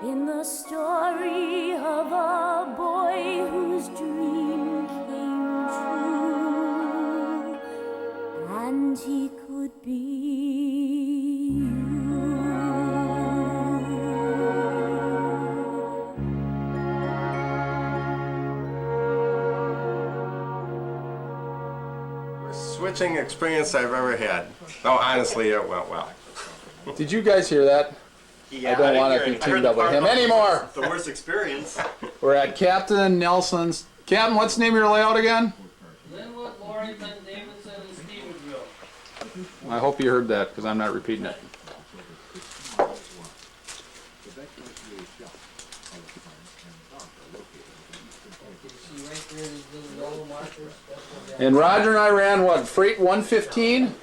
in the story of a boy whose dream came true, and he could be you. Switching experience I've ever had. No, honestly, it went well. Did you guys hear that? Yeah, I don't want to be teamed up with him anymore. The worst experience. We're at Captain Nelson's. Captain, what's the name of your layout again? Linwood, Warrington, Davidson, and Stevensville. I hope you heard that because I'm not repeating it. See right there, these little yellow markers? That's what they And Roger and I ran what? Freight 115?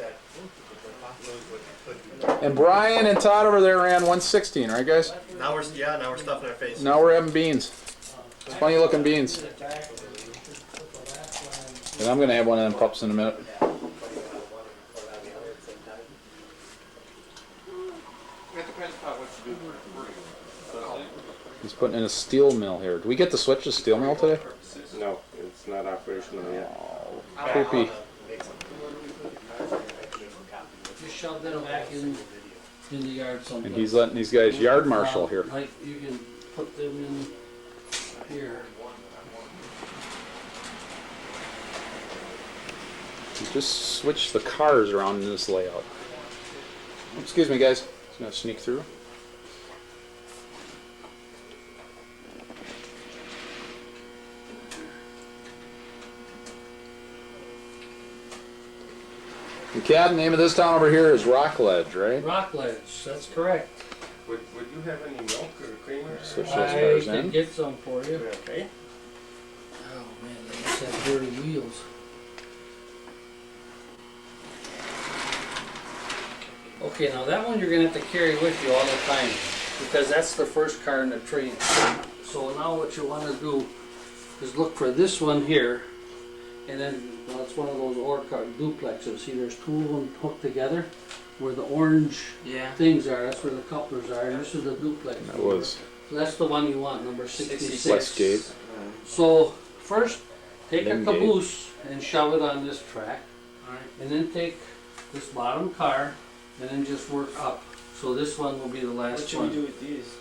And Brian and Todd over there ran 116, right guys? Now we're stuffing our face. Now we're having beans. It's funny looking beans. And I'm gonna have one of them pups in a minute. He's putting in a steel mill here. Do we get to switch to steel mill today? No, it's not operational yet. Creepy. just shove them back in the yard someplace. And he's letting these guys yard marshal here. Like you can put them in here. He just switched the cars around in this layout. Excuse me, guys. Just gonna sneak through. The cab name of this town over here is Rockledge, right? Rockledge, that's correct. Would you have any milk or creamer? Switch those I cars can in. get some for you. Okay. Oh man, they just have dirty wheels. Okay, now that one you're gonna have to carry with you all the time because that's the first car in the train. So now what you want to do is look for this one here, and then well, it's one of those car duplexes. See, there's two of them hooked together, where the orange things are. That's where the couplers are, and this is the duplex. That was So that's the one you want, number 66. Westgate. So first, take a Limgate. caboose and shove it on this track, and then take this bottom car, and then just work up. So this one will be the last What should one. we do with these?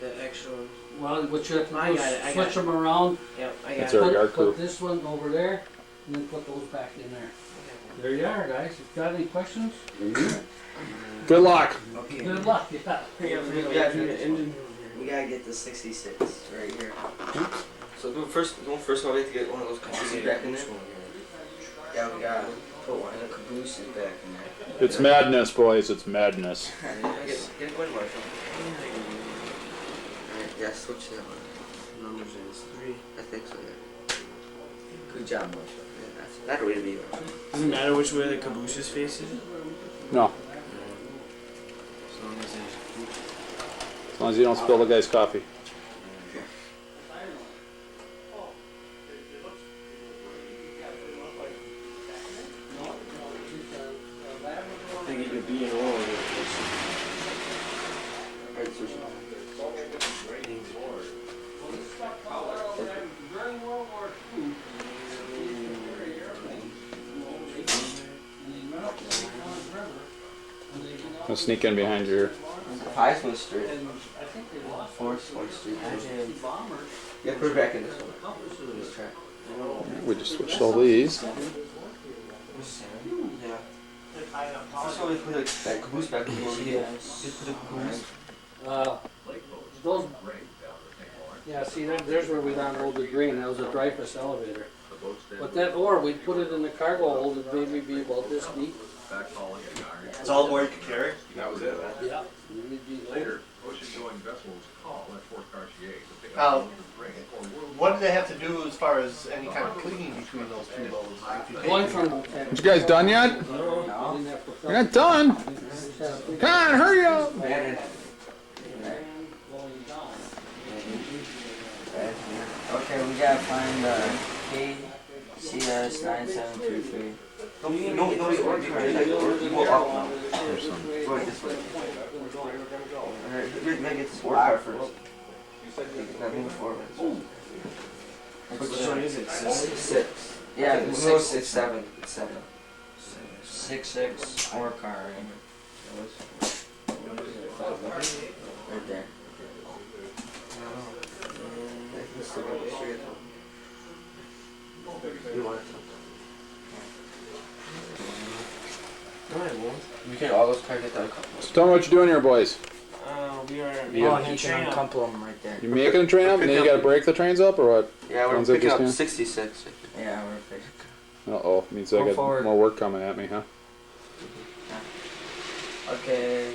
The extra ones? Well, what you have to I do got is it, I switch got them around, Yep, I That's got our it. yard crew. put this one over there, and then put those back in there. There you are, guys. If you got any questions, Good luck. Okay. good luck. Yeah. We gotta get the 66 right here. So don't first of all we have to get one of those cabooses back in there. Yeah, we gotta put one of the cabooses back in there. It's madness, boys. It's madness. Get one, Marshall. Alright, yeah, switch that one. Numbers is 3. I think so, yeah. Good job, Marshall. Yeah, that's the way to be. Does it matter which way the caboose is facing? No, As long as there's as long as you don't spill the guy's coffee. I think you could be in all of it. Alright, switch it. During World War II, I'll sneak in behind you here. Highsmith Street. I think they lost 4th Street. bombers. Yeah, put it back in this one. This track. We just switched all these. Yeah. So we put that caboose back in the Yeah. Just put a caboose. Those. Yeah, see, there's where we unload the grain. That was a Dreyfus elevator. But that ore, we put it in the cargo hold. It maybe be about this deep. It's all the more you could carry? That was it, huh? Yeah. And then it'd be Later, ocean-going vessels call at Fort Cartier to pick Now, up the ring or what do they have to do as far as any kind of cleaning between those two loads? If you take Going them- from. You guys done yet? You're not done. Come on, hurry up. Okay, we gotta find KCS 9723. No, we ordered. You go up now. Go this way. Alright, we gotta get this work car first. That means 4 minutes. Which one is it? Six. Yeah, Okay, it's no, 6, 7. It's 7. 6 4 car. Right there. No, I won't. We can all those cars get done. So tell me what you're doing here, boys. We are. Oh, he can uncouple them right there. You making a train up, and then you gotta break the trains up, or what? Yeah, we're Ones that picking just up came? 66. Yeah, we're picking. Uh-oh, means I Go got forward. more work coming at me, huh? Okay.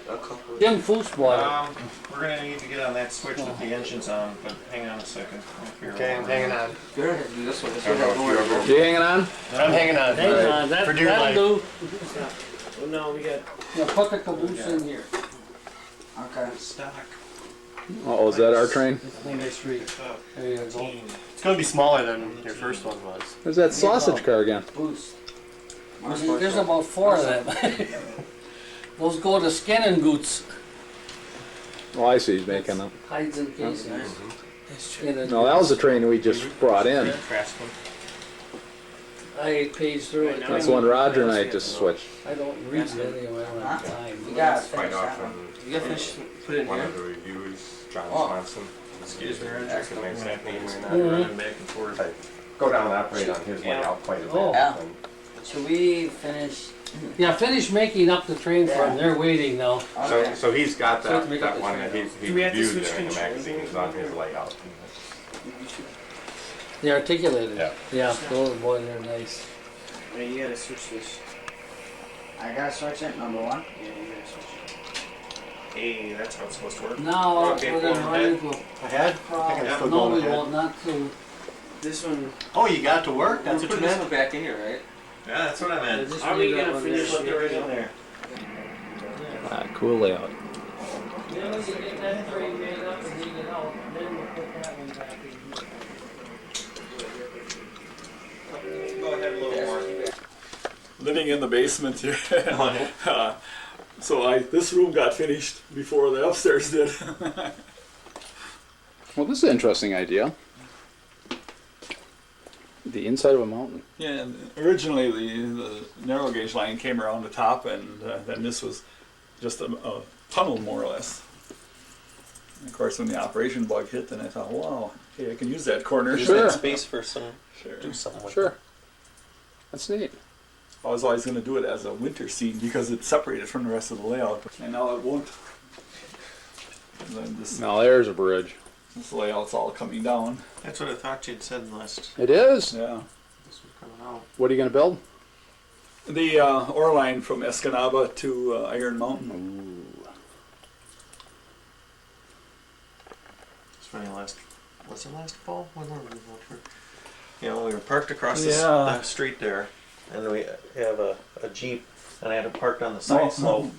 A couple. Jim Foosball. We're gonna need to get on that switch with the engines on, but hang on a second. Okay, I'm hanging on. Go ahead and do this one. This I don't know one if has you more. ever- You hanging on? I'm hanging on. Hang on, For dear that'll life. do. Oh no, we got Now put the caboose in here. Okay. Stock. Uh-oh, is that our train? Linger Street. There you go. It's gonna be smaller than your first one was. There's that sausage car again. Boost. There's about 4 of them. Those go to skin and goods. Oh, I see, he's making them. Hides and casings. In a- No, that was the train we just brought in. I paged through it. That's the one Roger and I just switched. I don't read it anyway. I don't have time. You gotta Find finish out that one. from You gotta finish, put it in one here. of the reviews, John Oh. Swanson. Excuse me, Roger. Recognize that name or not. Mhm. Running back and forth. I go down and operate on his layout quite a bit. Oh. Yeah. and Should we finish? Yeah, finish making up the train for them. They're waiting now. Okay. So he's got So we have that, to make up that the one train that he Do we have to reviewed switch there in the control? magazine is on his layout. They articulated. Yeah. Yeah. Oh boy, they're nice. Yeah, you gotta switch this. I gotta switch it, number 1. Yeah, you gotta switch Hey, that's how it's supposed to work. Now Okay, we're gonna forward run ahead. into a Ahead? I think I'm still no, going we ahead. won't. Not till. it. This one. Oh, you got it to work? We're That's what you putting this meant? one back in here, right? Yeah, that's what I meant. Just Are we leave that gonna one finish there. Put it right in there. Ah, cool layout. Then when you get that train made up and dig it out, then we'll put that one back in here. Go ahead a little more. Living in the basement here. So this room got finished before the upstairs did. Well, this is an interesting idea. The inside of a mountain. Yeah, and originally the narrow gauge line came around the top, and then this was just a tunnel more or less. And of course, when the operation bug hit, then I thought, wow, hey, I can use that corner. Sure. That space for some, Sure. do something with Sure. That's neat. I was always going to do it as a winter scene because it's separated from the rest of the layout, and now it won't. And then Now there's a bridge. this layout's all coming down. That's what I thought you'd said last. It is. Yeah. This was coming out. What are you gonna build? The ore line from Escanaba to Iron Mountain. Ooh. It's funny, was it last fall? When were we out for? You know, we were parked across the, Yeah. the street there, and we have a Jeep, and I had it parked on the side slope.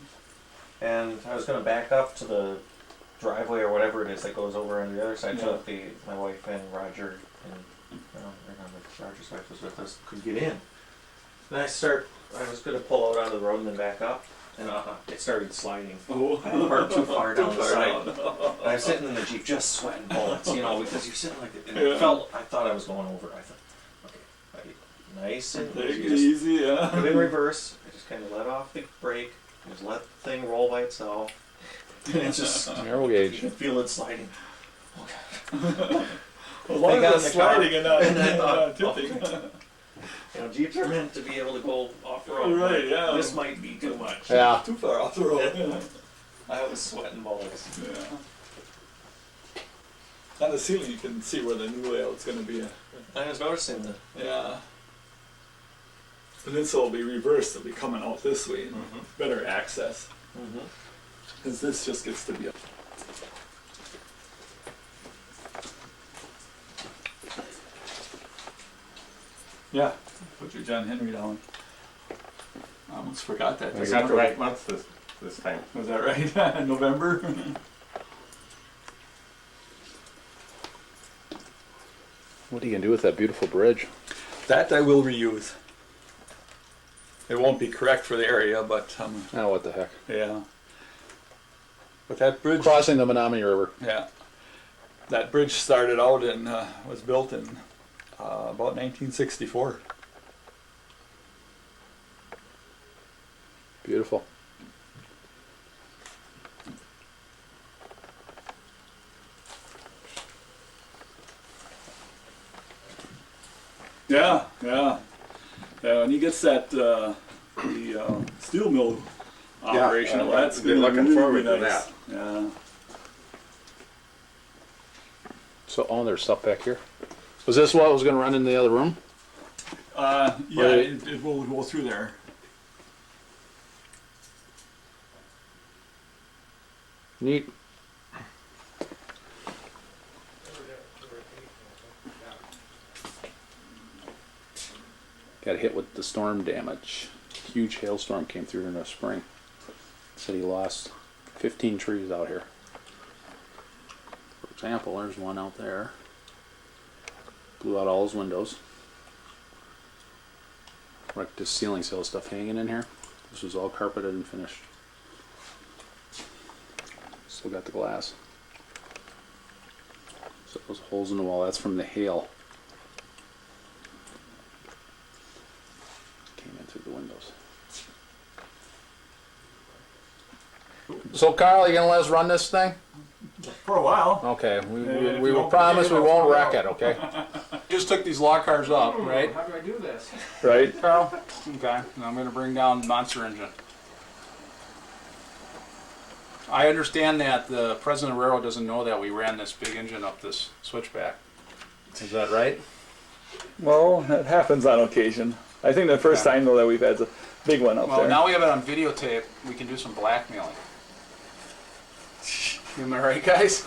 And I was going to back up to the driveway or whatever it is that goes over on the other side so that my wife and Roger, and I don't remember if Roger's wife was with us, could get in. And I was going to pull out onto the road and then back up, and it started sliding. Oh. I had parked too far down the side. down. And I'm sitting in the Jeep just sweating bullets, you know, because you're sitting like it. And Yeah. I thought I was going over. I thought, okay, nice and Take easy. it Just easy, yeah. put it in reverse. I just kind of let off the brake. Just let the thing roll by itself. And it's just, Narrow gauge. you feel it sliding. As long They got as in it's the car, sliding and not, and I thought, tipping. You know, Jeeps are meant to be able to go off-road. Right, but yeah. This might be too much. Yeah. Too far off the road. Yeah. I was sweating bullets. On the ceiling, you can see where the new layout's going to be. I was noticing that. Yeah. The peninsula will be reversed. It'll be coming out this way. And better access. Because this just gets to be a... Yeah. Put your John Henry down. I almost forgot that. I got the right month this time. Was that right? November? What are you gonna do with that beautiful bridge? That I will reuse. It won't be correct for the area, but Oh, what the heck? yeah. But that bridge, Crossing the Menominee River. yeah, that bridge started out and was built in about 1964. Beautiful. Yeah, yeah. Yeah, when he gets that the steel mill operational, that's they're gonna looking really forward be to nice. that. Yeah. So, oh, there's stuff back here. Was this what was going to run in the other room? Yeah, Right. it will go through there. Neat. Got hit with the storm damage. Huge hailstorm came through in the spring. Said he lost 15 trees out here. For example, there's one out there. Blew out all his windows. Wrecked his ceiling seal stuff hanging in here. This was all carpeted and finished. Still got the glass. So those holes in the wall, that's from the hail. Came in through the windows. So Carl, you gonna let us run this thing? For a while. Okay, Yeah, we if will you promise we don't won't forget, wreck it, okay? Just took these log cars up, right? How do I do this? Right. Carl? Okay, and I'm gonna bring down Monster Engine. I understand that the president of the railroad doesn't know that we ran this big engine up this switchback. Is that right? Well, it happens on occasion. I think the first Okay. time though that we've had a big one up Well, there. now we have it on videotape. We can do some blackmailing. Am I right, guys?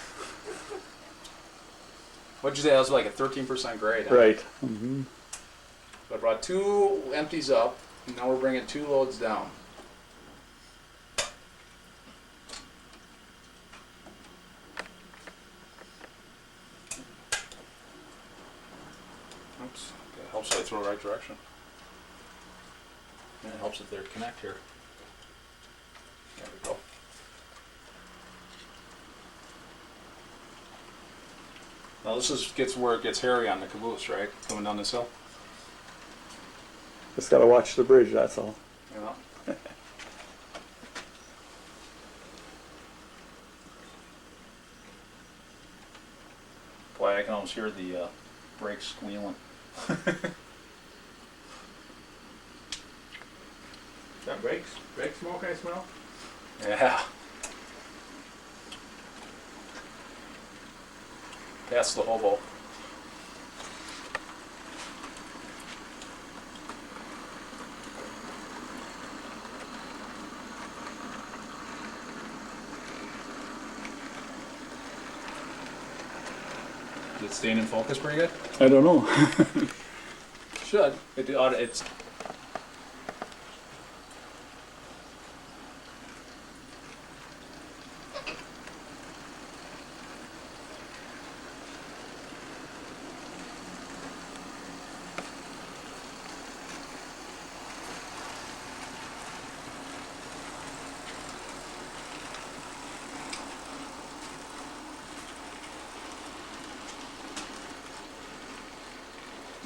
What'd you say? That was like a 13% grade. Huh? Right. So I brought 2 empties up, and now we're bringing 2 loads down. Oops. It helps if I throw the right direction. And it helps if they connect here. There we go. Now this gets where it gets hairy on the caboose, right? Coming down this hill. Just gotta watch the bridge, that's all. You know? Boy, I can almost hear the brakes squealing. That brakes? Brake smoke I smell? Yeah. That's the hobo. Is it staying in focus pretty good? I don't know. Should. It's.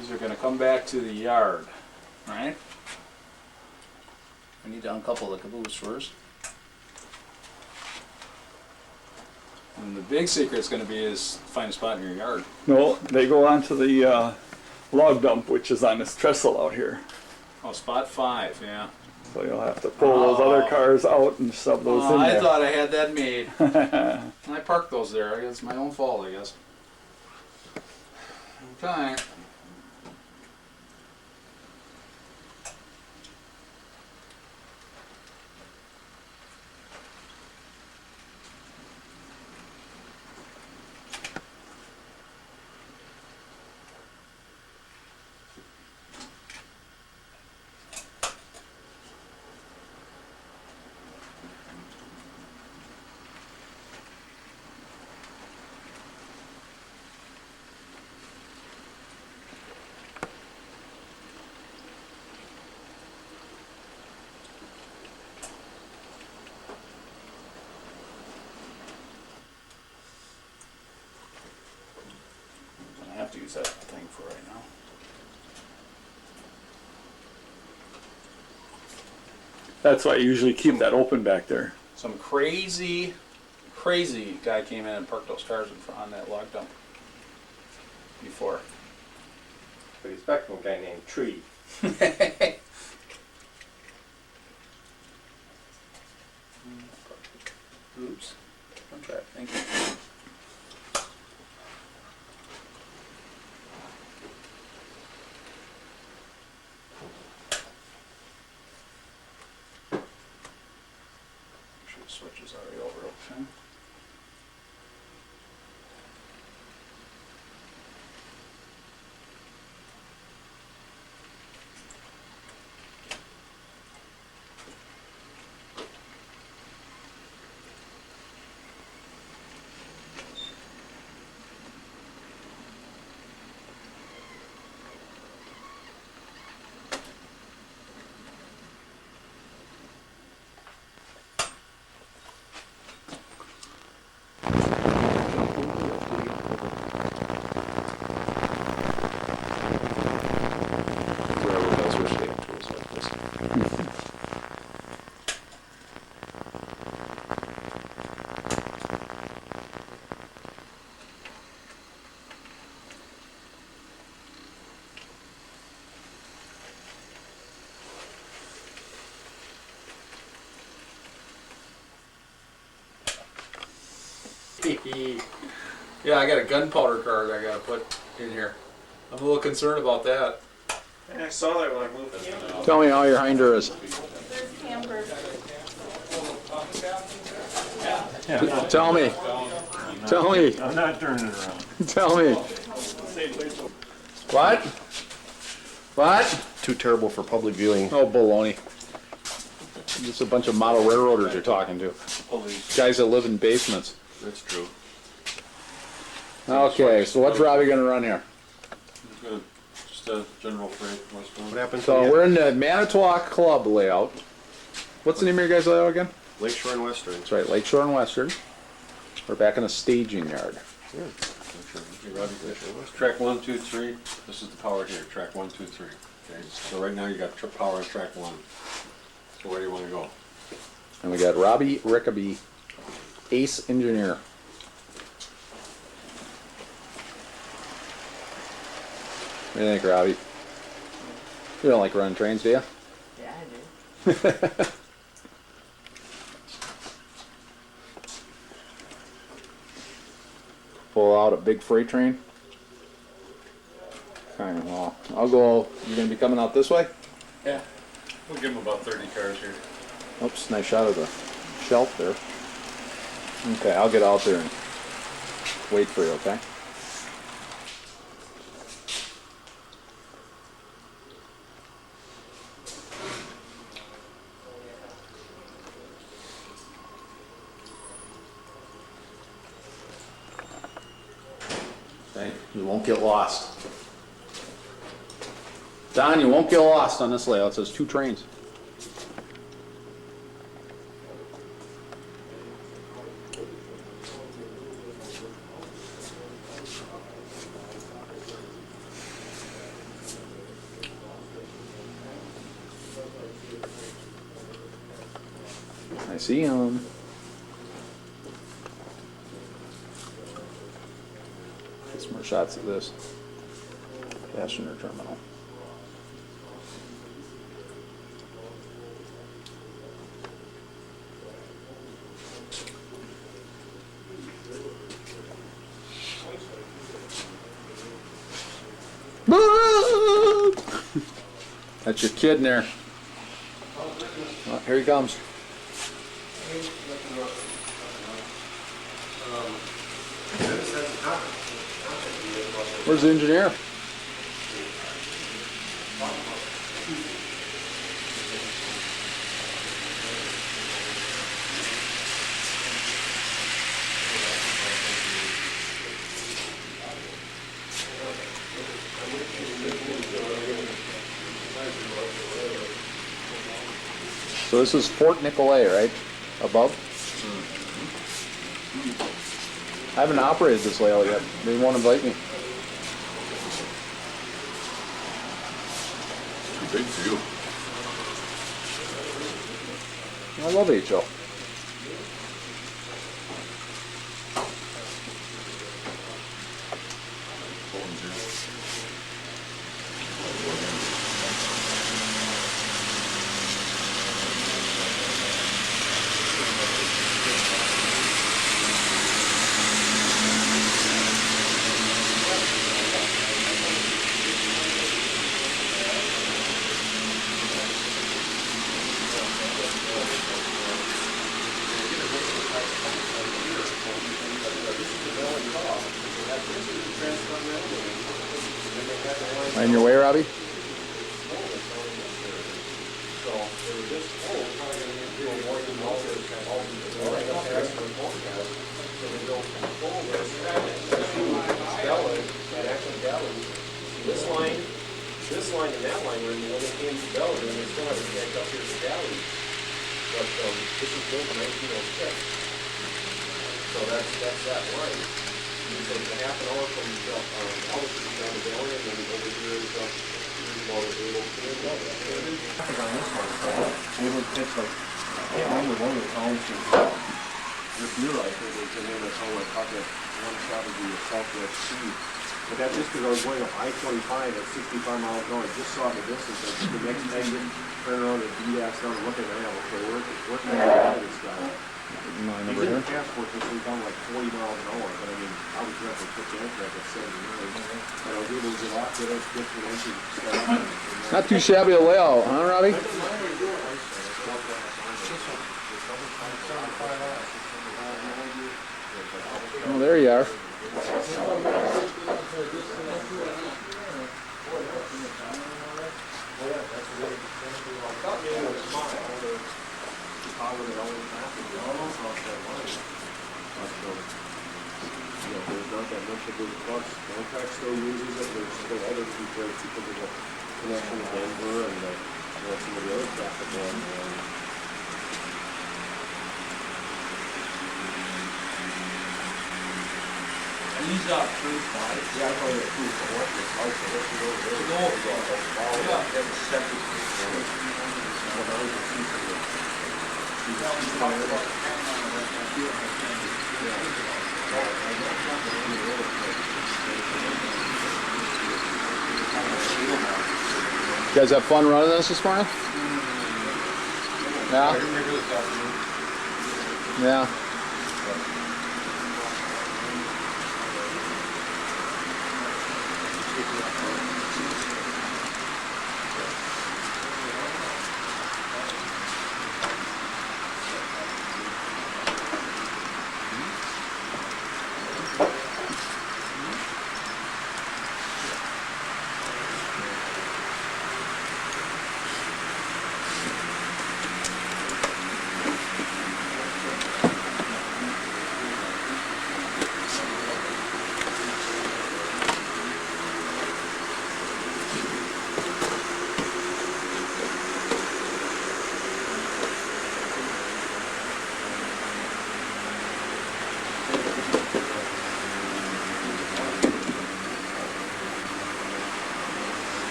These are going to come back to the yard, right? We need to uncouple the caboose first. And the big secret's going to be is find a spot in your yard. No, they go onto the log dump, which is on this trestle out here. Oh, spot 5, yeah. So you'll have to pull those other cars out and shove those in I there. thought I had that made. I parked those there. I guess it's my own fault, I guess. Okay. use that thing for right now. That's why I usually keep that open back there. Some crazy guy came in and parked those cars in front on that log dump before. But he's back from a guy named Tree. Oops. Contract, thank you. Make sure the switch is already over, okay? Whoever does wish they have tools like this. Yeah, I got a gunpowder card I gotta put in here. I'm a little concerned about that. I saw that when I moved it. Tell me how your hinder is. Tell me. Tell me. I'm not turning it around. Tell me. What? What? Too terrible for public viewing. Oh, baloney. Just a bunch of model railroaders you're talking to. Guys that live in basements. That's true. Okay, so what's Robbie gonna run here? Good. Just a general freight, westbound. What happened to So you? we're in the Manitowoc Club layout. What's the name of your guys' layout again? Lakeshore and Western. That's right, Lakeshore and Western. We're back in a staging yard. Track 1, 2, 3. This is the power here. Track 1, 2, 3. Okay. So right now you got power on track 1. So where do you want to go? And we got Robbie Rickaby, ace engineer. What do you think, Robbie? You don't like running trains, do you? Yeah, I do. Pull out a big freight train? Okay, well, I'll go. You're going to be coming out this way? Yeah. We'll give them about 30 cars here. Oops, nice shot of the shelf there. Okay, I'll get out there and wait for you, okay? Okay, you won't get lost. Don, you won't get lost on this layout. It says 2 trains. I see him. Get some more shots of this passenger terminal. That's your kid in there. Oh, here he comes. Where's the engineer? So this is Fort Nicolay, right? Above? I haven't operated this layout yet. They won't invite me. Big view. I love HO. On your way, Robbie? This line and that line were in the other came to Bellevue, and they still have it back up here to Valley. But this is built in 1906. So that's that line. And so it's a half an hour from Ellis Street down to Valley, and then over here is about Able Pitch, like, I can't remember one of the townships. This year, I think, is the name of the town I talked at one shot of the Southwest Sea. But that's just because I was going up I-25 at 65 miles an hour. I just saw the distance. The next exit, turn around and D-ass down and look at that. Okay, working on this guy. He's in the passport just went down like 40 miles an hour. But I mean, I was definitely put the anchor at 79. But I was able to get off, get us, get the engine started. Not too shabby a layout, huh, Robbie? Oh, there you are. There's not that much of a plus. Amtrak still uses it. There's still other people because of the connection to Denver and some of the other traffic going on. These are approved by? Yeah, I thought they approved for what this house, so let's go over there. No, yeah, that's separate. You guys have fun running this morning? Yeah? Yeah.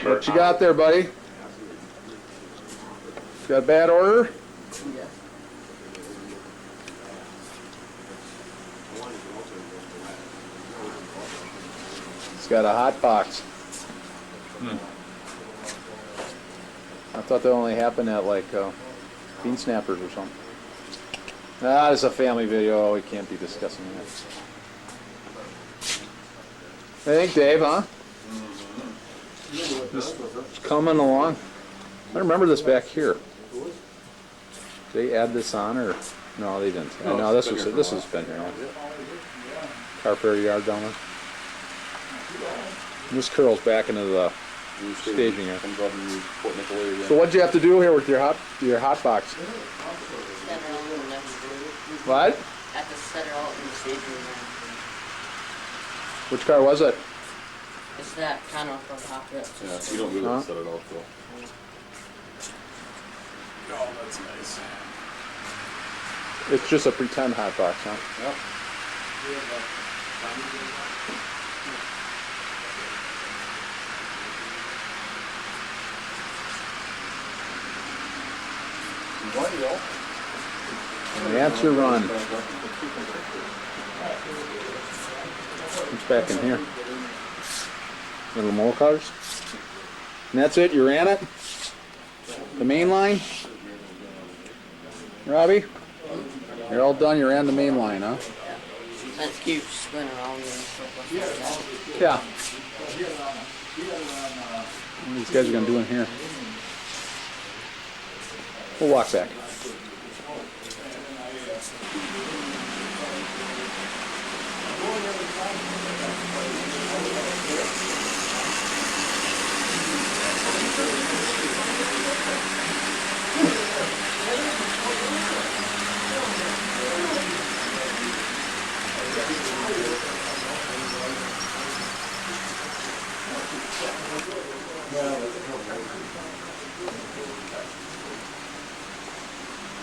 What you got there, buddy? Got a bad order? It's got a hot box. I thought that only happened at like bean snappers or something. Ah, it's a family video. We can't be discussing that. I think, Dave, huh? Just coming along. I remember this back here. Did they add this on or no? They didn't. No, this has been here. Car fair yard down there. This curls back into the staging area. So what'd you have to do here with your hot box? Set it all in the next room. What? Have to set it all in the staging room. Which car was it? It's that kind of from Hot Wheels. Yeah, you don't really Huh? set it out though. Oh, that's nice. It's just a pretend hot box, huh? Yep. And that's your run. What's back in here? Little more cars. And that's it? You ran it? The main line? Robbie? You're all done. You ran the main line, huh? Let's keep spinning around and stuff like that. Yeah. What are these guys are going to do in here? We'll walk back.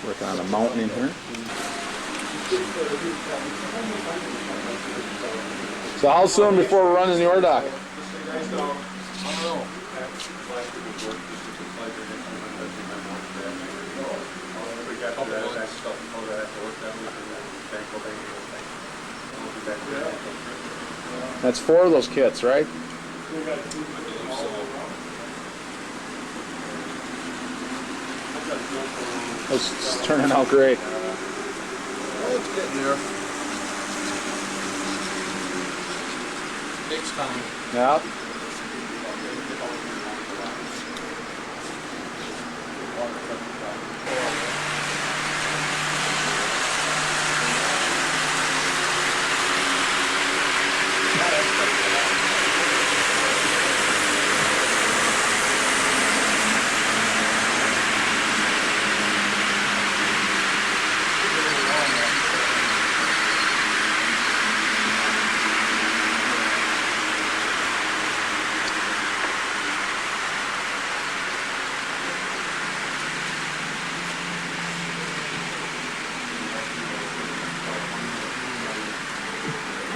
Working on a mountain in here. So how soon before we're running the ore dock? That's 4 of those kits, right? It's turning out great. It's getting there. Takes time. Yeah.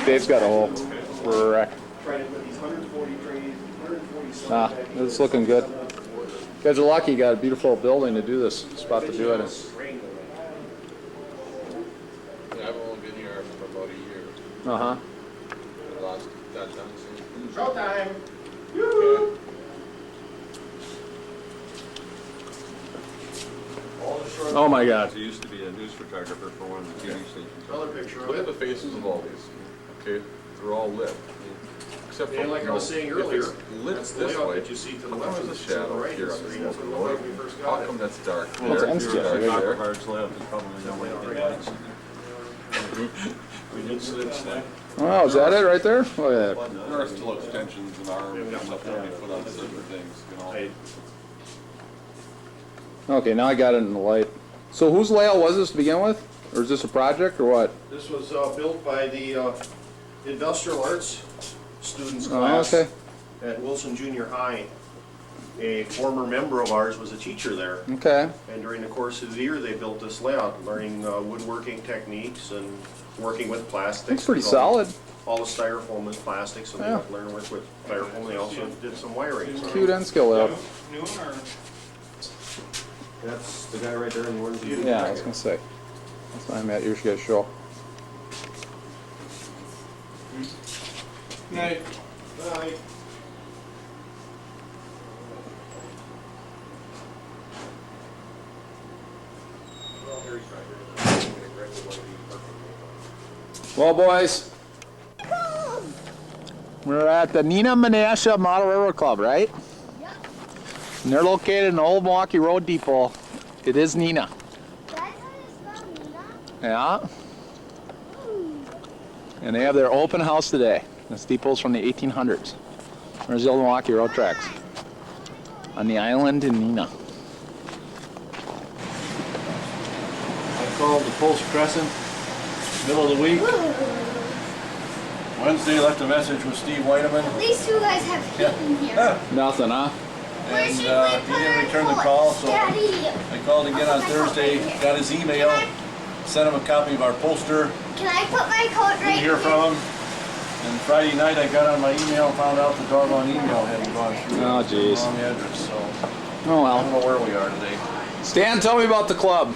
Dave's got a hole for a wreck. Ah, it's looking good. You guys are lucky. You got a beautiful building to do this. Spot to do it in. Yeah, I've only been here for about a year. Uh-huh. I lost that done soon. Showtime! Oh my God. I used to be a news photographer for one of the TV stations. Another picture of Look at it. the faces of all these. Okay, they're all lit. Except for, And like I was saying if earlier, it's lit that's the this layout way. that you see to the How left come of there's a the shadow right here is on the green, so smoking the road? way we first How got come it. that's dark? Well, it's there, end scale. dark Yeah. there. Hard's layout is probably no way to get lights. We did slit snap. Oh, is that it right there? Look at that. There are still extensions and arms and stuff that we put on certain things, you know. Okay, now I got it in the light. So whose layout was this to begin with? Or is this a project or what? This was built by the Industrial Arts students Oh, class okay. at Wilson Junior High. A former member of ours was a teacher there, Okay. and during the course of the year, they built this layout, learning woodworking techniques and working with plastics. It's pretty All- solid. All the styrofoam and plastics, and they Yeah. learned to work with styrofoam. They also did some wiring. Cute end scale layout. That's the guy right there in the orange. Yeah, I was gonna say. That's why I'm at. Here's you guys show. Bye. Well, boys, we're at the Neenah Menasha Model Railroad Club, right? Yep. And they're located in the Old Milwaukee Road Depot. It is Neenah. That's how you spell Nina? Yeah. And they have their open house today. This depot's from the 1800s. There's the Old Milwaukee Road tracks on the island in Neenah. I called the Post Crescent, middle of the week. Wednesday, left a message with Steve Weideman. At least you guys have heat in here. Nothing, huh? Where And should he we put didn't our return the coats? call, so Daddy, I called again on Thursday, got his email, sent him a copy of our poster, can I put my coat right didn't hear from him. And Friday night I got on my email and found out the doggone email hadn't gone through. Oh, jeez. Wrong address, so Oh, I well. don't know where we are today. Stan, tell me about the club.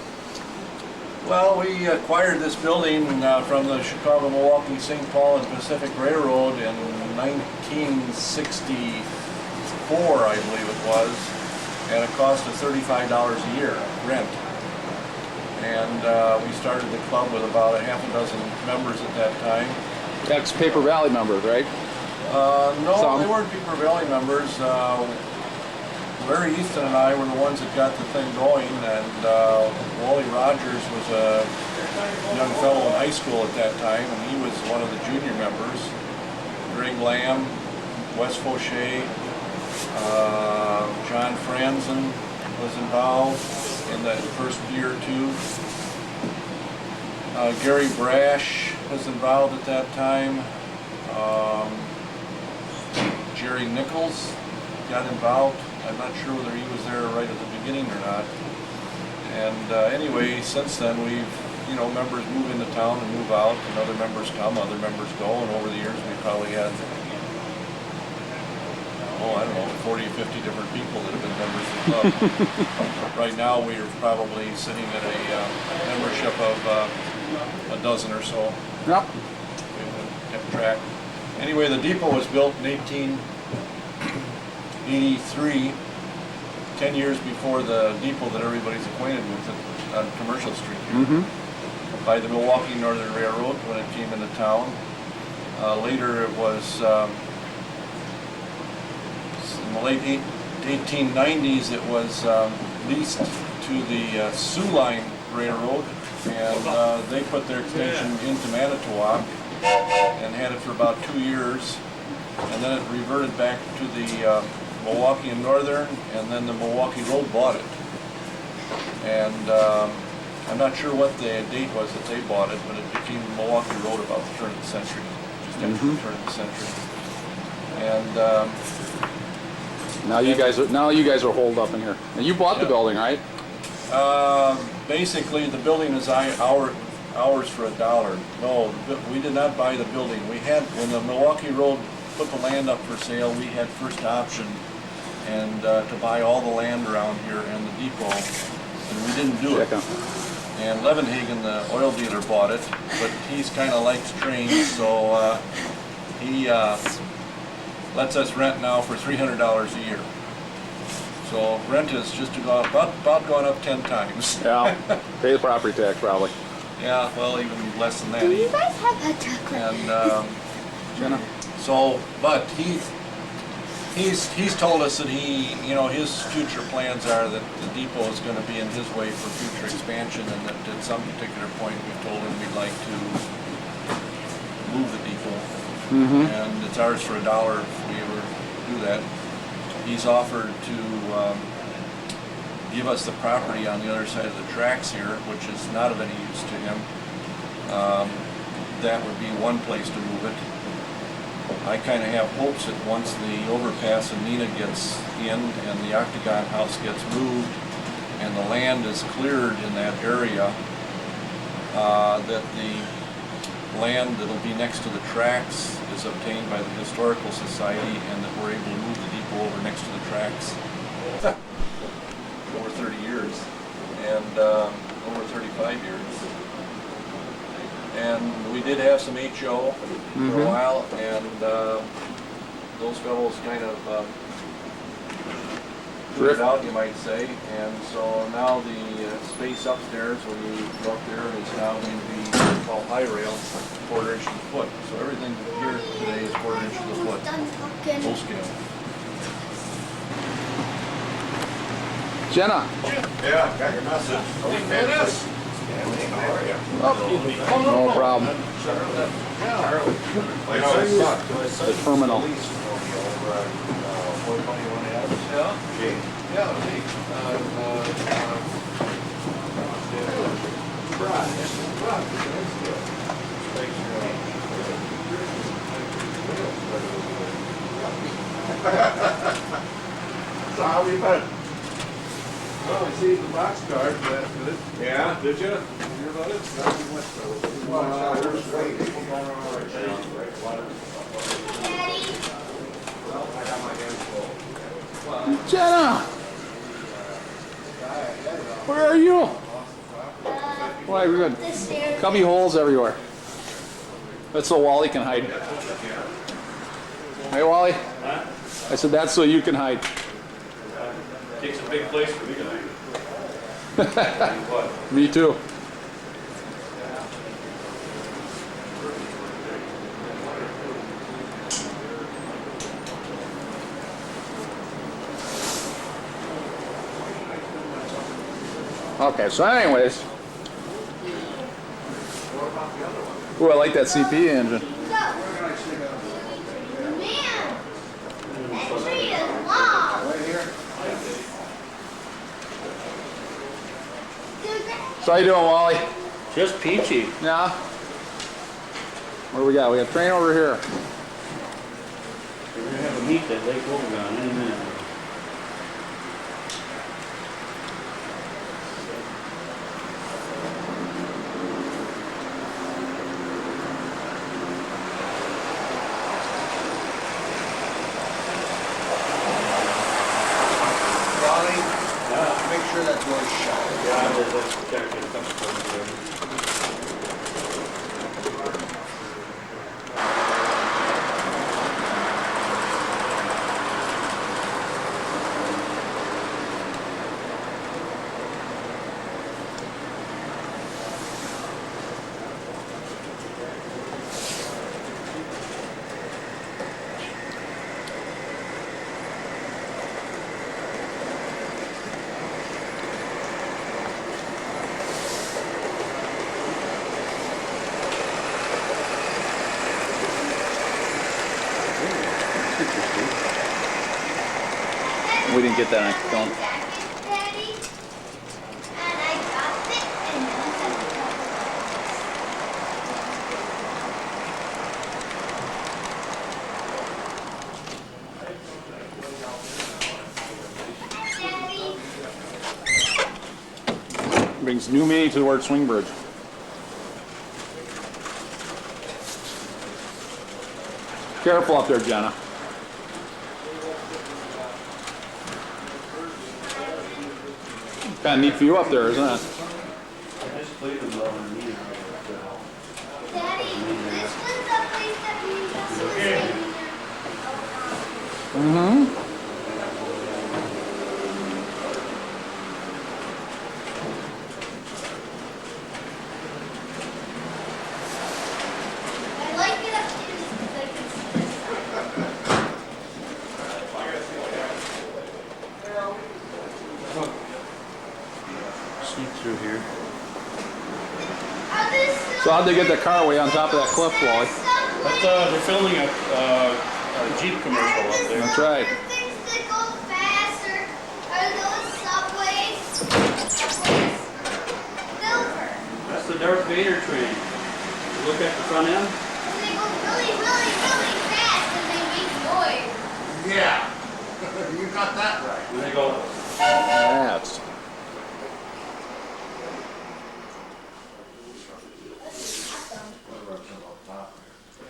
Well, we acquired this building from the Chicago, Milwaukee, St. Paul and Pacific Railroad in 1964, I believe it was, at a cost of $35 a year rent. And we started the club with about a half a dozen members at that time. Ex-Paper Valley members, right? No, Some. they weren't Paper Valley members. Larry Easton and I were the ones that got the thing going, and Wally Rogers was a young fellow in high school at that time, and he was one of the junior members. Greg Lamb, Wes Fauché, John Franzen was involved in that first year or two. Gary Brash was involved at that time. Jerry Nichols got involved. I'm not sure whether he was there right at the beginning or not. And anyway, since then we've, members move into town and move out, and other members come, other members go, and over the years we probably had, 40 or 50 different people that have been members of the club. Right now we're probably sitting at a membership of a dozen or so. Yep. We haven't kept track. Anyway, the depot was built in 1883, 10 years before the depot that everybody's acquainted with on Commercial Street here, by the Milwaukee Northern Railroad when it came into town. Later it was, in the late 1890s, it was leased to the Sioux Line Railroad, and they put their extension into Manitowoc and had it for about 2 years, and then it reverted back to the Milwaukee and Northern, and then the Milwaukee Road bought it. And I'm not sure what the date was that they bought it, but it became Milwaukee Road about the turn of the century, just after the turn of the century. And Now you guys are holed up in here. And you bought the building, right? basically the building is ours for $1. No, we did not buy the building. We had, when the Milwaukee Road put the land up for sale, we had first option and to buy all the land around here and the depot, and we didn't do it. And Levenhagen, the oil dealer, bought it, but he's kind of likes trains, so he lets us rent now for $300 a year. So rent is just about gone up 10 times. Yeah. Pay the property tax probably. Yeah, well, even less than that. Do you guys have hot chocolate? And Jenna? so, but he's told us that his future plans are that the depot is going to be in his way for future expansion, and that at some particular point we told him we'd like to move the depot, and it's ours for $1 if we ever do that. He's offered to give us the property on the other side of the tracks here, which is not of any use to him. That would be one place to move it. I kind of have hopes that once the overpass in Neenah gets in and the Octagon House gets moved and the land is cleared in that area, that the land that'll be next to the tracks is obtained by the Historical Society, and that we're able to move the depot over next to the tracks. Over 30 years, and over 35 years. And we did have some HO for a while, and those fellows kind of threw it out, you might say. And so now the space upstairs when you go up there is now going to be called high rail, 1/4 inch to the foot. So everything here today is 1/4 inch to the foot, Done talking. full scale. Jenna. Yeah, got your message. No problem. The terminal. So how have you been? Well, I see the box card, that's good. Yeah, did you? Hear about it? Jenna! Where are you? Why, we got The stairs. cubby holes everywhere. That's so Wally can hide. Hey, Wally? I said that's so you can hide. Takes a big place for me tonight. Me too. Okay, so anyways. Ooh, I like that CP engine. Man, that tree is long. Dude, that- So how you doing, Wally? Just peachy. Yeah? What do we got? We got a train over here. We're gonna have a meet at Lake Wobegon in a minute. Make sure that door's shut. Yeah, that's protected. A couple times there. We didn't get that on film. jacket, Daddy. And I dropped it and then Daddy. Brings new meaning to the word swing bridge. Careful up there, Jenna. Kind of neat view up there, isn't it? Daddy, this was the place that we was living in. Mm-hmm. I like it upstairs because I can see the sun. Sneak through here. Are there still So how'd they get the car way on top of that cliff, Wally? They're filming a Jeep commercial up there. That's right. things that go faster? Are those subways? Silver. That's the Darth Vader train. Look at the front end. And they go really, really, really fast and they make noise. Yeah. You got that right. And they go. That's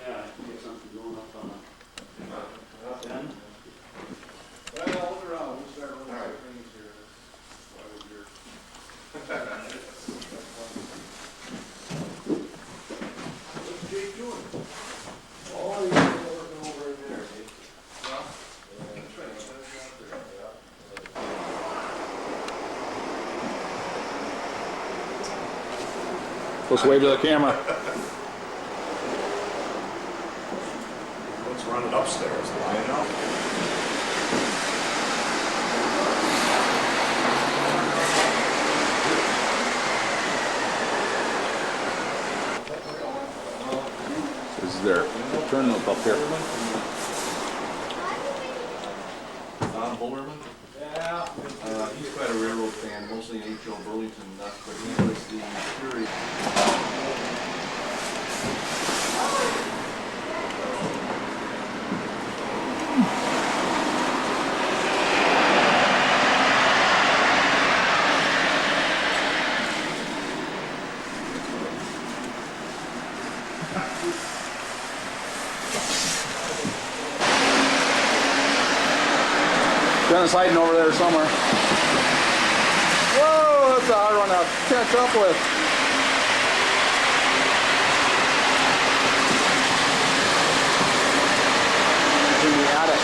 Yeah, get something going up on the end. Well, hold around, we'll start with our things here. Why would your- What's Jake doing? Oh, he's working over in there, Jake. Yeah. That's right, that's out there, yeah. Let's wave to the camera. Let's run it upstairs, line it up. This is their turn loop up here. Don Bullerman? Yeah. He's quite a railroad fan, mostly H.O. Burlington, but he was the Fury. Dennis hiding over there somewhere. Whoa, that's a hard one to catch up with. In the attic.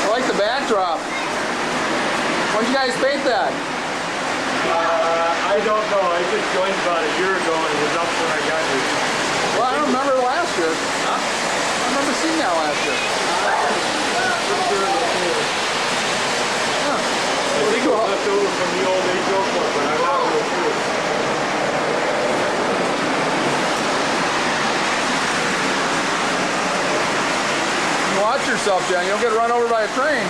I like the backdrop. When'd you guys paint that? I don't know. I just joined about a year ago and it was up when I got here. Well, I don't remember last year. Huh? I remember seeing that last year. Huh. I think it was left over from the old H.O. Club, but I'm not real sure. Watch yourself, Jen. You don't get run over by a train.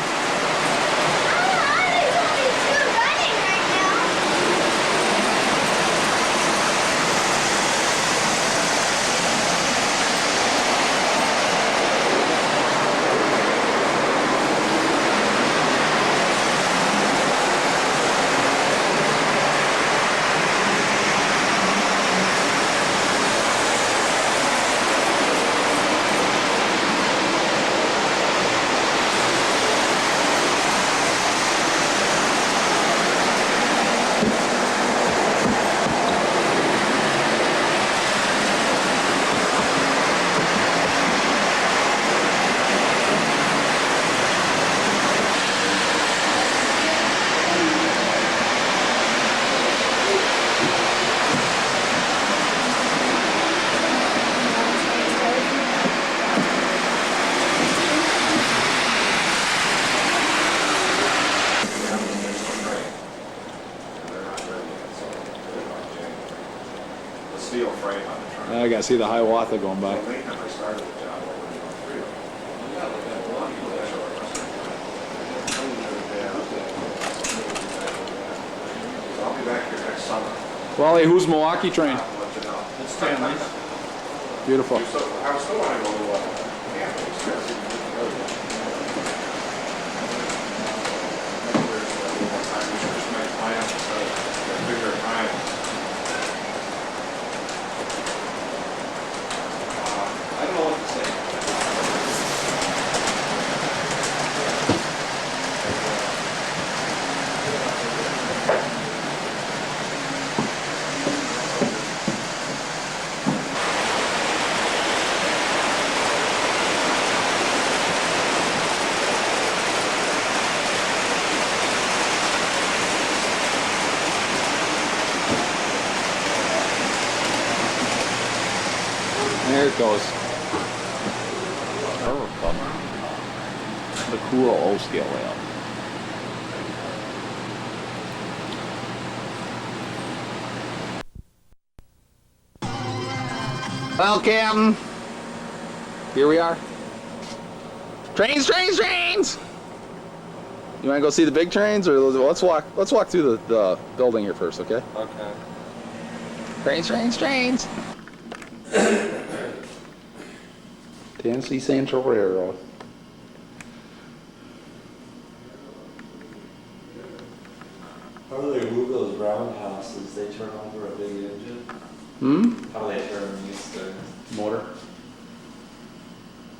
Steel frame on the truck. I gotta see the Hiawatha going by. The late time I started the job, I went about 3 of them. So I'll be back here next summer. Wally, who's Milwaukee train? I'll let you know. It's Stanley's. Beautiful. So I was still want to go to camping. Bigger time. I don't know what to say. There it goes. The cool O-scale layout. Well, Captain, here we are. Trains, trains, trains! You want to go see the big trains, or let's walk through the building here first, okay? Okay. Trains, trains, trains! Tennessee Central Railroad. How do they move those roundhouses? They turn over a big engine? How do they turn these things? Motor.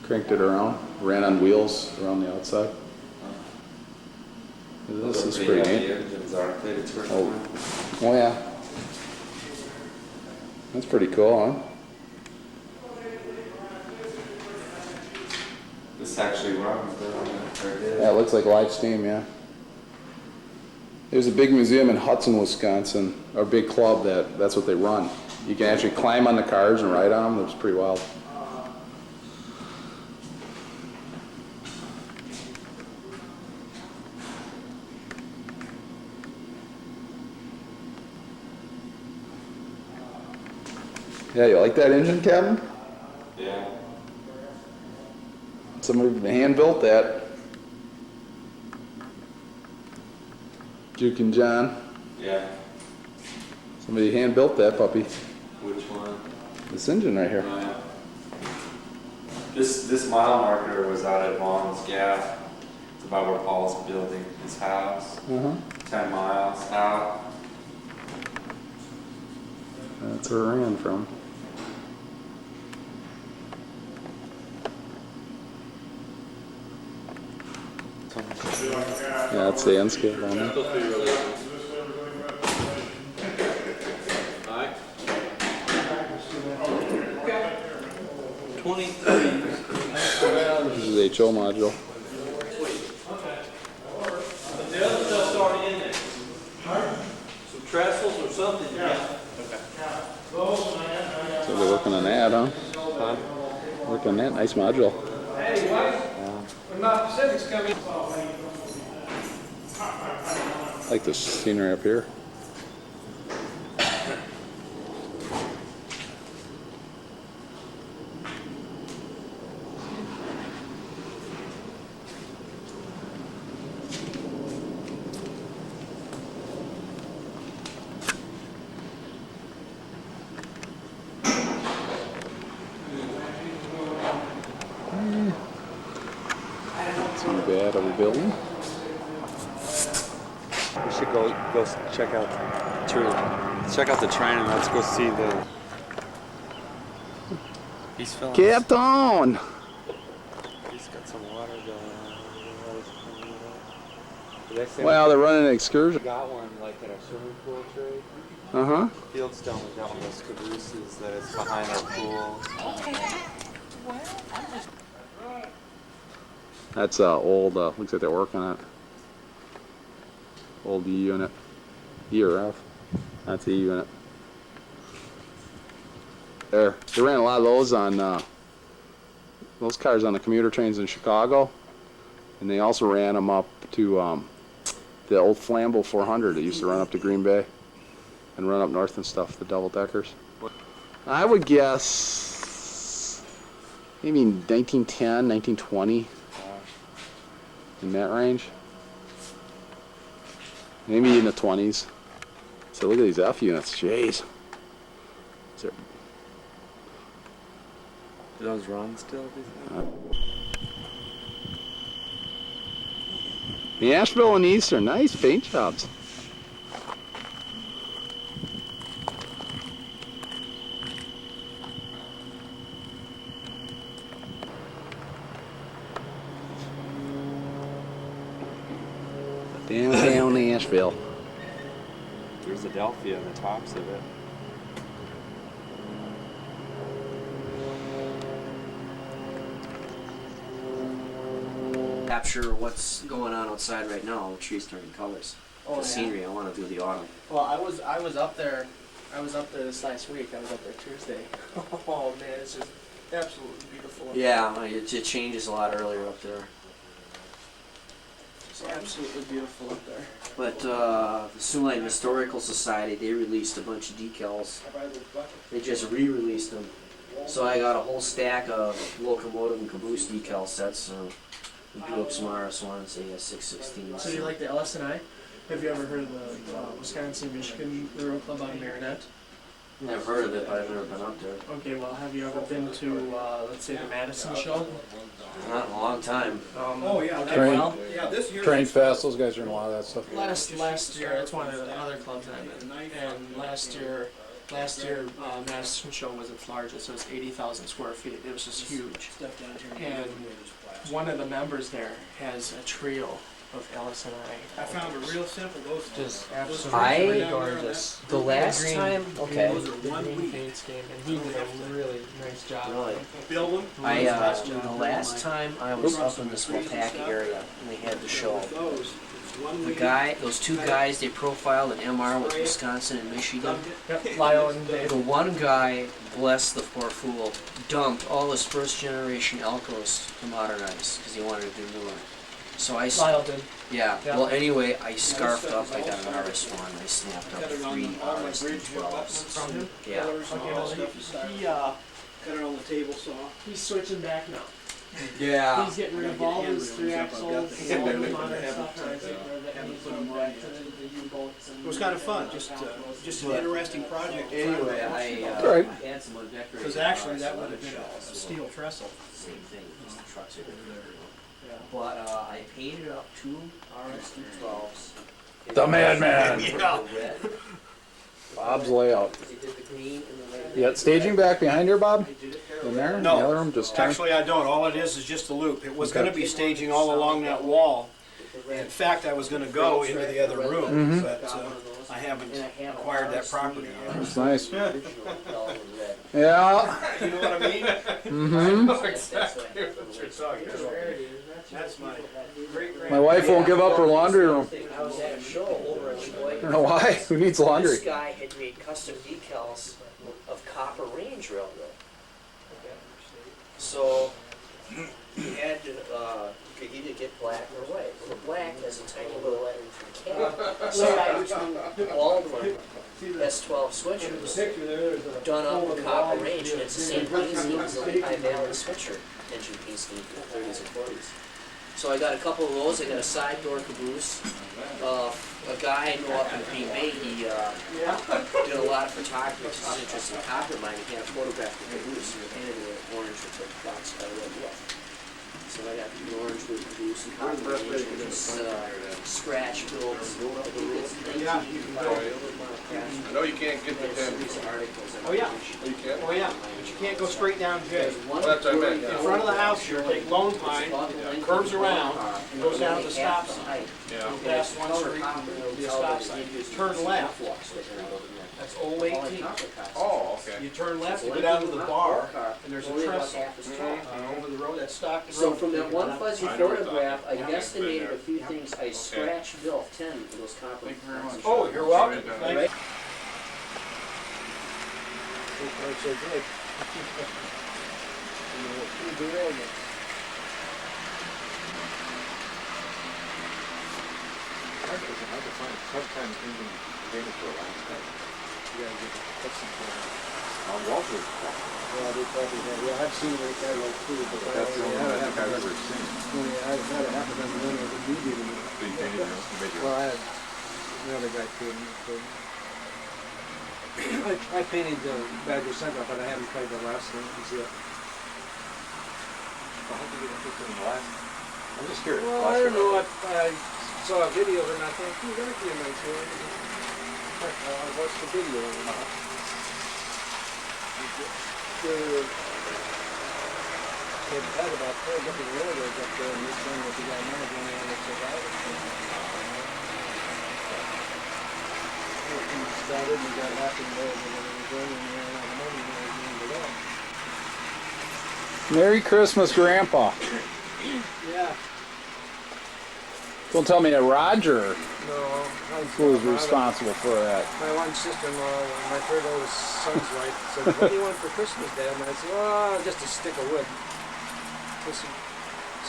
Cranked it around, ran on wheels around the outside. This is pretty neat. Engines, aren't they, to turn Oh. over? Oh yeah. That's pretty cool, huh? This This actually runs, doesn't it? Or it is. Yeah, it looks like live steam, yeah. There's a big museum in Hudson, Wisconsin, or a big club that's what they run. You can actually climb on the cars and ride on them. It's pretty wild. Yeah, you like that engine, Kevin? Yeah. Somebody hand built that. Duke and John. Yeah. Somebody hand built that puppy. Which one? This engine right here. Oh, yeah. This mile marker was out at Vaughn's Gap. It's about where Paul's building his house. 10 miles out. That's where it ran from. Yeah, that's the end scale on it. Alright. 23. This is HO module. But the other stuff's already in there. Some trestles or something, yeah. So we're working on that, huh? Working on that, nice module. Hey, White, when my Pacific's coming. I like the scenery up here. Not too bad. Are we building? We should go check out the train and let's go see the. He's filling. Captain! He's got some water going on. Did I say Well, they're running an excursion. we got one like at our swimming pool trade? Uh-huh. Fieldstone, we got one of those cabooses that is behind our pool. That's old, looks like they're working on it. Old E unit. E or F. That's E unit. There. They ran a lot of those on, those cars on the commuter trains in Chicago. And they also ran them up to the old Flambeau 400 that used to run up to Green Bay. And run up north and stuff, the double deckers. I would guess maybe 1910, 1920. In that range. Maybe in the 20s. So look at these F units, jeez. Do those run still? The Asheville and Eastern, nice paint jobs. Downtown Nashville. There's Adelphia on the tops of it. Capture what's going on outside right now. The trees turning colors. Oh, The scenery. I want to do the autumn. Well, I was up there. I was up there this last week. I was up there Tuesday. Oh man, it's just absolutely beautiful. Yeah, it changes a lot earlier up there. It's absolutely beautiful up there. But the Sioux Lake Historical Society, they released a bunch of decals. They just re-released them. So I got a whole stack of locomotive and caboose decal sets. We blew up some RS1s, they had 616s. So you like the LS&I? Have you ever heard of the Wisconsin-Michigan Railroad Club out of Marinette? I've heard of it, but I've never been up there. Okay, well, have you ever been to, let's say, the Madison show? Not in a long time. Oh, yeah. Okay, Train- well, Yeah, this year. Train Fest, those guys are in a lot of that stuff. last year, it's one of the other clubs I'm in, and last year, Madison show was its largest. It was 80,000 square feet. It was just huge. And one of the members there has a trio of Alice and I. found it real simple, those. Just I- absolutely gorgeous. The last Green- time, okay. Those are one Green week. paint scheme, and he did a really nice job. Really? Build them. The last time I was up in this Wapaka area and we had the show, Those, it's one the week. guy, those two guys, they profiled in MR with Wisconsin and Michigan. Yep, Lyle and Dave. The one guy, bless the poor fool, dumped all his first generation Elcos to modernize because he wanted to do newer. So I, Lyle did. yeah, Yeah. well anyway, I scarfed up, I got an RS1, I snapped up 3 RS212s. From him? Yeah. Okay, well, he Cut it on the table saw. he's switching back now. Yeah. He's getting rid of all his 3 axles and all the modern stuff, and I think that he's going back to the U-boats. It was kind of fun, just an interesting project. Anyway, Right. I had some undecorated Because actually, cars, that would have other been a shells, steel trestle. Same thing, just the trucks are different. But I painted up 2 RS212s. The madman. Yeah. Red. Bob's layout. They did the green and the red. You got staging back behind here, Bob? In there? No. The other room just turned? Actually, I don't. All it is just a loop. It was Okay. going to be staging all along that wall. In fact, I was going to go into the other room, but I haven't acquired that property yet. That's nice. Original yellow and red. Yeah. You know what I mean? Mm-hmm. That's what I have. That's my great My wife won't give up her laundry room. I was at a show over in I Sheboygan. don't know why. Who needs laundry? This guy had made custom decals of Copper Range Railroad. So he had to either get black or white. Well, the black has a tiny little lettering from Cat. So I used Baldwin S12 switchers done up with Copper Range, and it's the same paint scheme as the Lehigh Valley switcher engine paint scheme from the 30s and 40s. So I got a couple of those. I got a side door caboose. A guy I know up in Green Bay, he did a lot of photography because he's interested in copper mining. He had a photograph of the caboose and he painted it orange with the box by red wolf. So I got the orange with the caboose and copper range and just scratch built. I think it's 1985 monochrome. I know you can't get the There's a 10. series of articles. Oh, yeah. Oh, you can't? Oh, yeah. But you can't go straight down J. Well, that's what I meant, In yeah. front of the house here, take Lone Pine, curves around, and goes down to the stop sign. Yeah. Pass one street, be a stop sign. Turn left. That's Old 18. Oh, okay. You turn left, you go down to the bar, and there's a trestle over the road, that's Stockton So Road. from that one fuzzy I know what photograph, I you're talking about. guessed a few things. I scratch built 10 of those copper. Thank you very much. Oh, you're welcome. Thank you. I painted the Badger Center, but I haven't played the last ones yet. I'm just curious. Well, I don't know. I saw a video and I thought, that'd be a nice one. I watched the video. They had about 4 different railroads up there, and this one was the guy managing the one that survived. He started and got happy and there, and then he was running and ran out of money and he ended up. Merry Christmas, Grandpa. Yeah. Don't tell me that Roger No, was responsible for that. My one sister-in-law, my third oldest son's wife, said, "What do you want for Christmas, Dad?" And I said, "Oh, just a stick of wood." So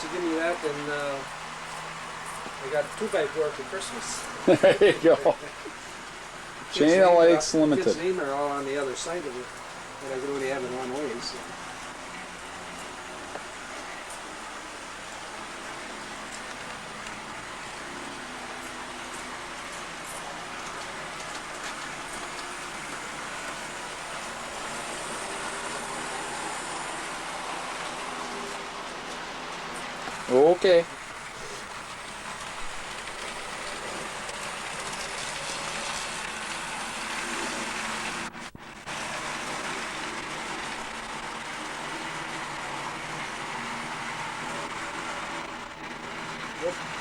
she gave me that, and I got a 2x4 for Christmas. There you go. Chain of Lakes Limited. Kids' name are all on the other side of it, but I can only have it one way. So. Okay.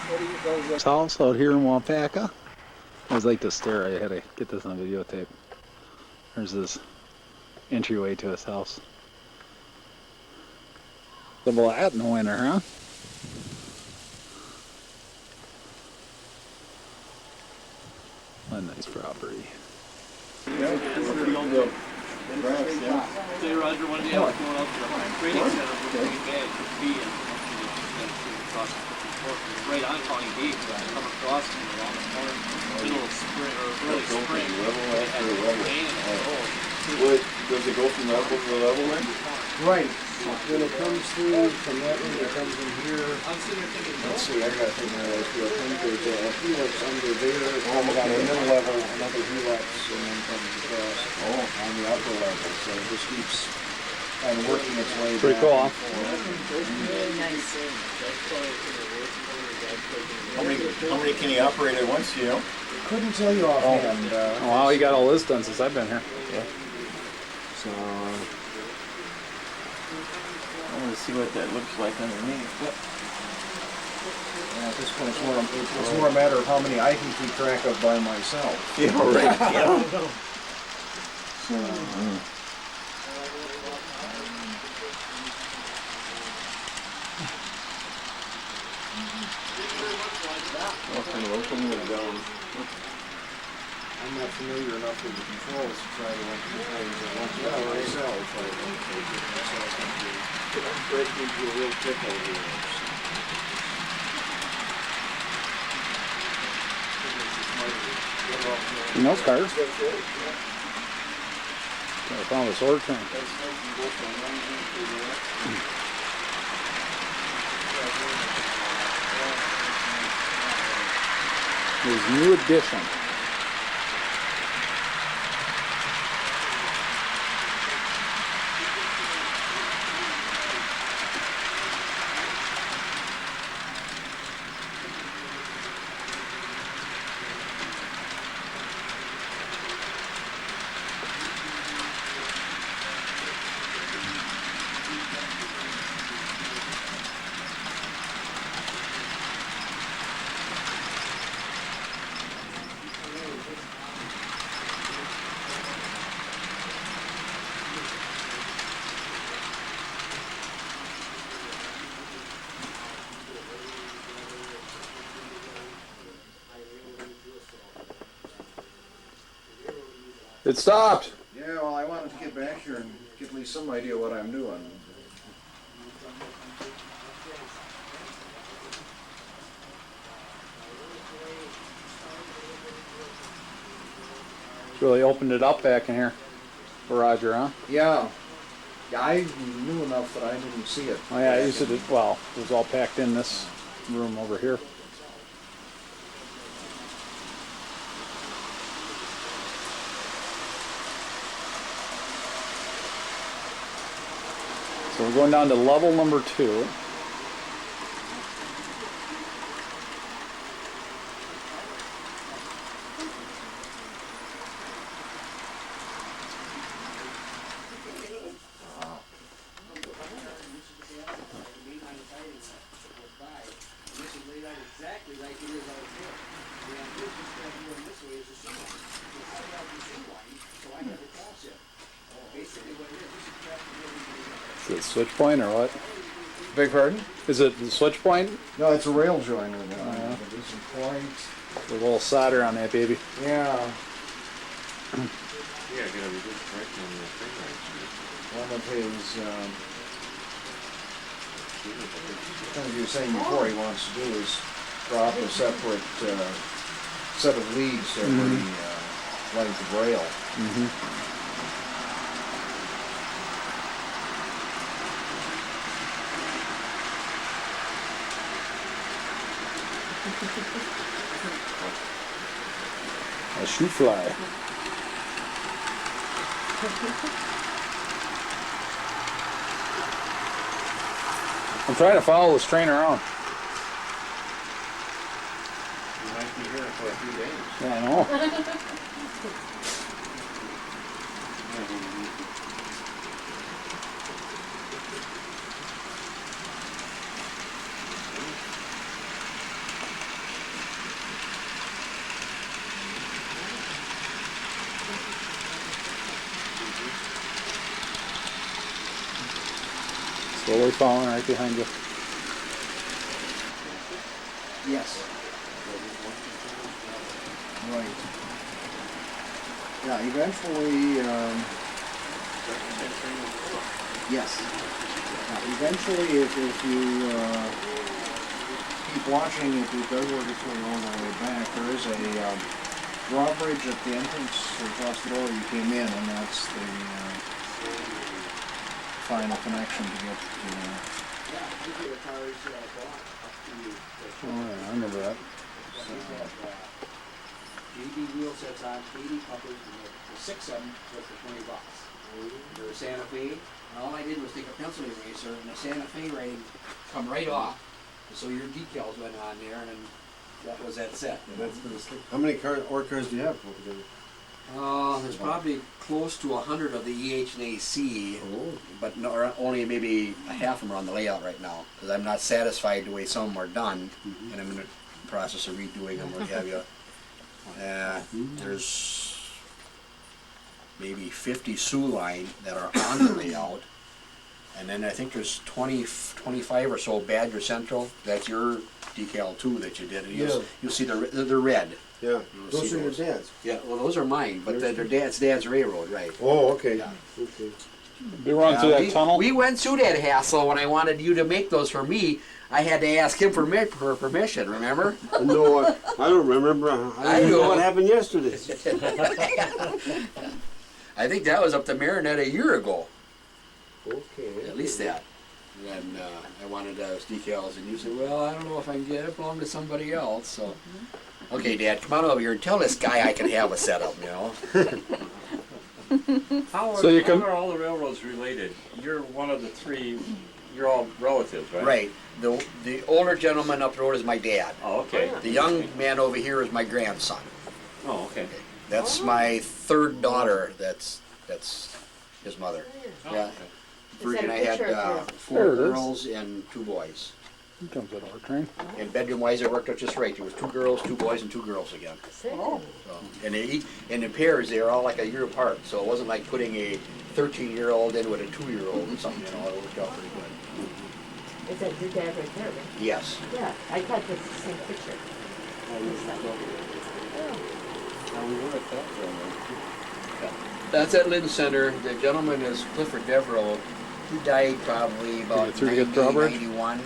His house out here in Wapaka. I always like to stare. I had to get this on videotape. There's this entryway to his house. Double that in the winter, huh? What a nice property. Say, Roger, one day I was going out to the training center with a big bag of feed and across right on County Gate. So I come across and around the corner, middle of spring or early spring. It had rain and the road. Does it go from level to level then? Right. When it comes through from that one, it comes in here. Let's see, I gotta think of this. We'll come to the helix under there, comes on the middle level, another helix, and then comes across on the upper level. So it just keeps kind of working its way back. Pretty cool, huh? How many can he operate at once, you know? Couldn't tell you offhand. Wow, he got all this done since I've been here. So, I want to see what that looks like underneath. At this point, it's more a matter of how many I can keep track of by myself. Yeah, right. Yeah. I'm not familiar enough with the controls to try to like control it myself. I'm breaking into a real pickle here. You know cars? I found a sword train. His new addition. It stopped. Yeah, well, I wanted to get back here and get at least some idea what I'm doing. Really opened it up back in here for Roger, huh? Yeah. Yeah, I knew enough that I didn't see it. Oh yeah, I used to, well, it was all packed in this room over here. So we're going down to level number 2. Is it switch point or what? Beg pardon? Is it the switch point? No, it's a rail joiner. There's some points. A little solder on that baby. Yeah. Yeah, get a reduced price on the thing, One of his, as you were saying before, he wants to do is drop a separate set of leads every length of rail. A shoe fly. I'm trying to follow this train around. You might be here for a few days. Yeah, I know. Totally following right behind you. Yes. Right. Yeah, eventually, yes. Now, eventually, if you keep watching, if it does work its way all the way back, there is a drawbridge at the entrance across the door you came in, and that's the final connection to get to. Oh, yeah, I remember that. JD wheel sets on 80 puppers, and the 6 of them was for $20. They're a Santa Fe, and all I did was take a pencil eraser and the Santa Fe rating come right off. So your decals went on there, and then that was that set. How many ore cars do you have altogether? There's probably close to 100 of the EH and AC, but no, or only maybe a half of them are on the layout right now, because I'm not satisfied the way some of them are done, and I'm in the process of redoing them, what have you. There's maybe 50 Sioux line that are on the layout, and then I think there's 25 or so Badger Central. That's your decal too that you did. And you'll see they're red. Yeah, You'll those see are your dad's. Yeah, well, those are mine, but they're dad's railroad, right? Oh, okay. Yeah. Okay. We run through that tunnel. We went through that hassle when I wanted you to make those for me. I had to ask him for permission, remember? No, I don't remember. I don't know what happened yesterday. I think that was up to Marinette a year ago. Okay. At least that. And I wanted those decals, and you said, well, I don't know if I can get it, belong to somebody else. So, okay, Dad, come on over here and tell this guy I can have a setup, you know. How So you are all the railroads related? You're one of the three, you're all relatives, right? Right. The older gentleman up the road is my dad. Oh, okay. The young man over here is my grandson. Oh, okay. That's my third daughter. That's his mother. Yeah. Virgin, I had 4 There it is. girls and 2 boys. Here comes that ore train. And bedroom-wise, it worked out just right. There was 2 girls, 2 boys, and 2 girls again. Oh. So, and in the pairs, they were all like a year apart. So it wasn't like putting a 13-year-old in with a 2-year-old or something. You know, it worked out pretty good. Is that your dad right there, right? Yes. Yeah, I thought that's the same picture. That's at Lynn Center. The gentleman is Clifford Devereaux. He died probably about Through the drawbridge? 1991.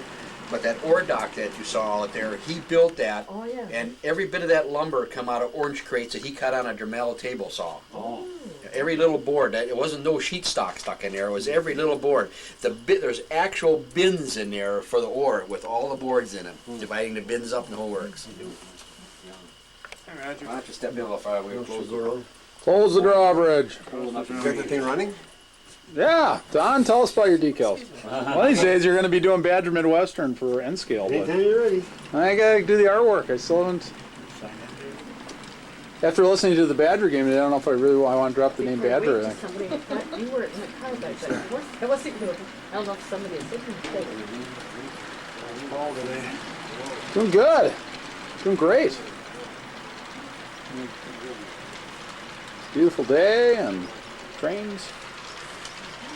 But that ore dock that you saw out there, he built that. Oh, yeah. And every bit of that lumber come out of orange crates that he cut on a Dremel table saw. Oh. Every little board. It wasn't no sheet stock stuck in there. It was every little board. There's actual bins in there for the ore with all the boards in them, dividing the bins up and the whole works. I'll have to step in if I will close the door. Close the drawbridge. Is that the thing running? Yeah, Don, tell us about your decals. One of these days you're going to be doing Badger Midwestern for N scale, but Anytime you're ready. I got to do the artwork. I still haven't. After listening to the Badger game, I don't know if I want to drop the name Badger. Wait, somebody, you were in the car back there. I wasn't doing. I don't know if somebody is sitting there. Doing good. Doing great. Beautiful day and trains.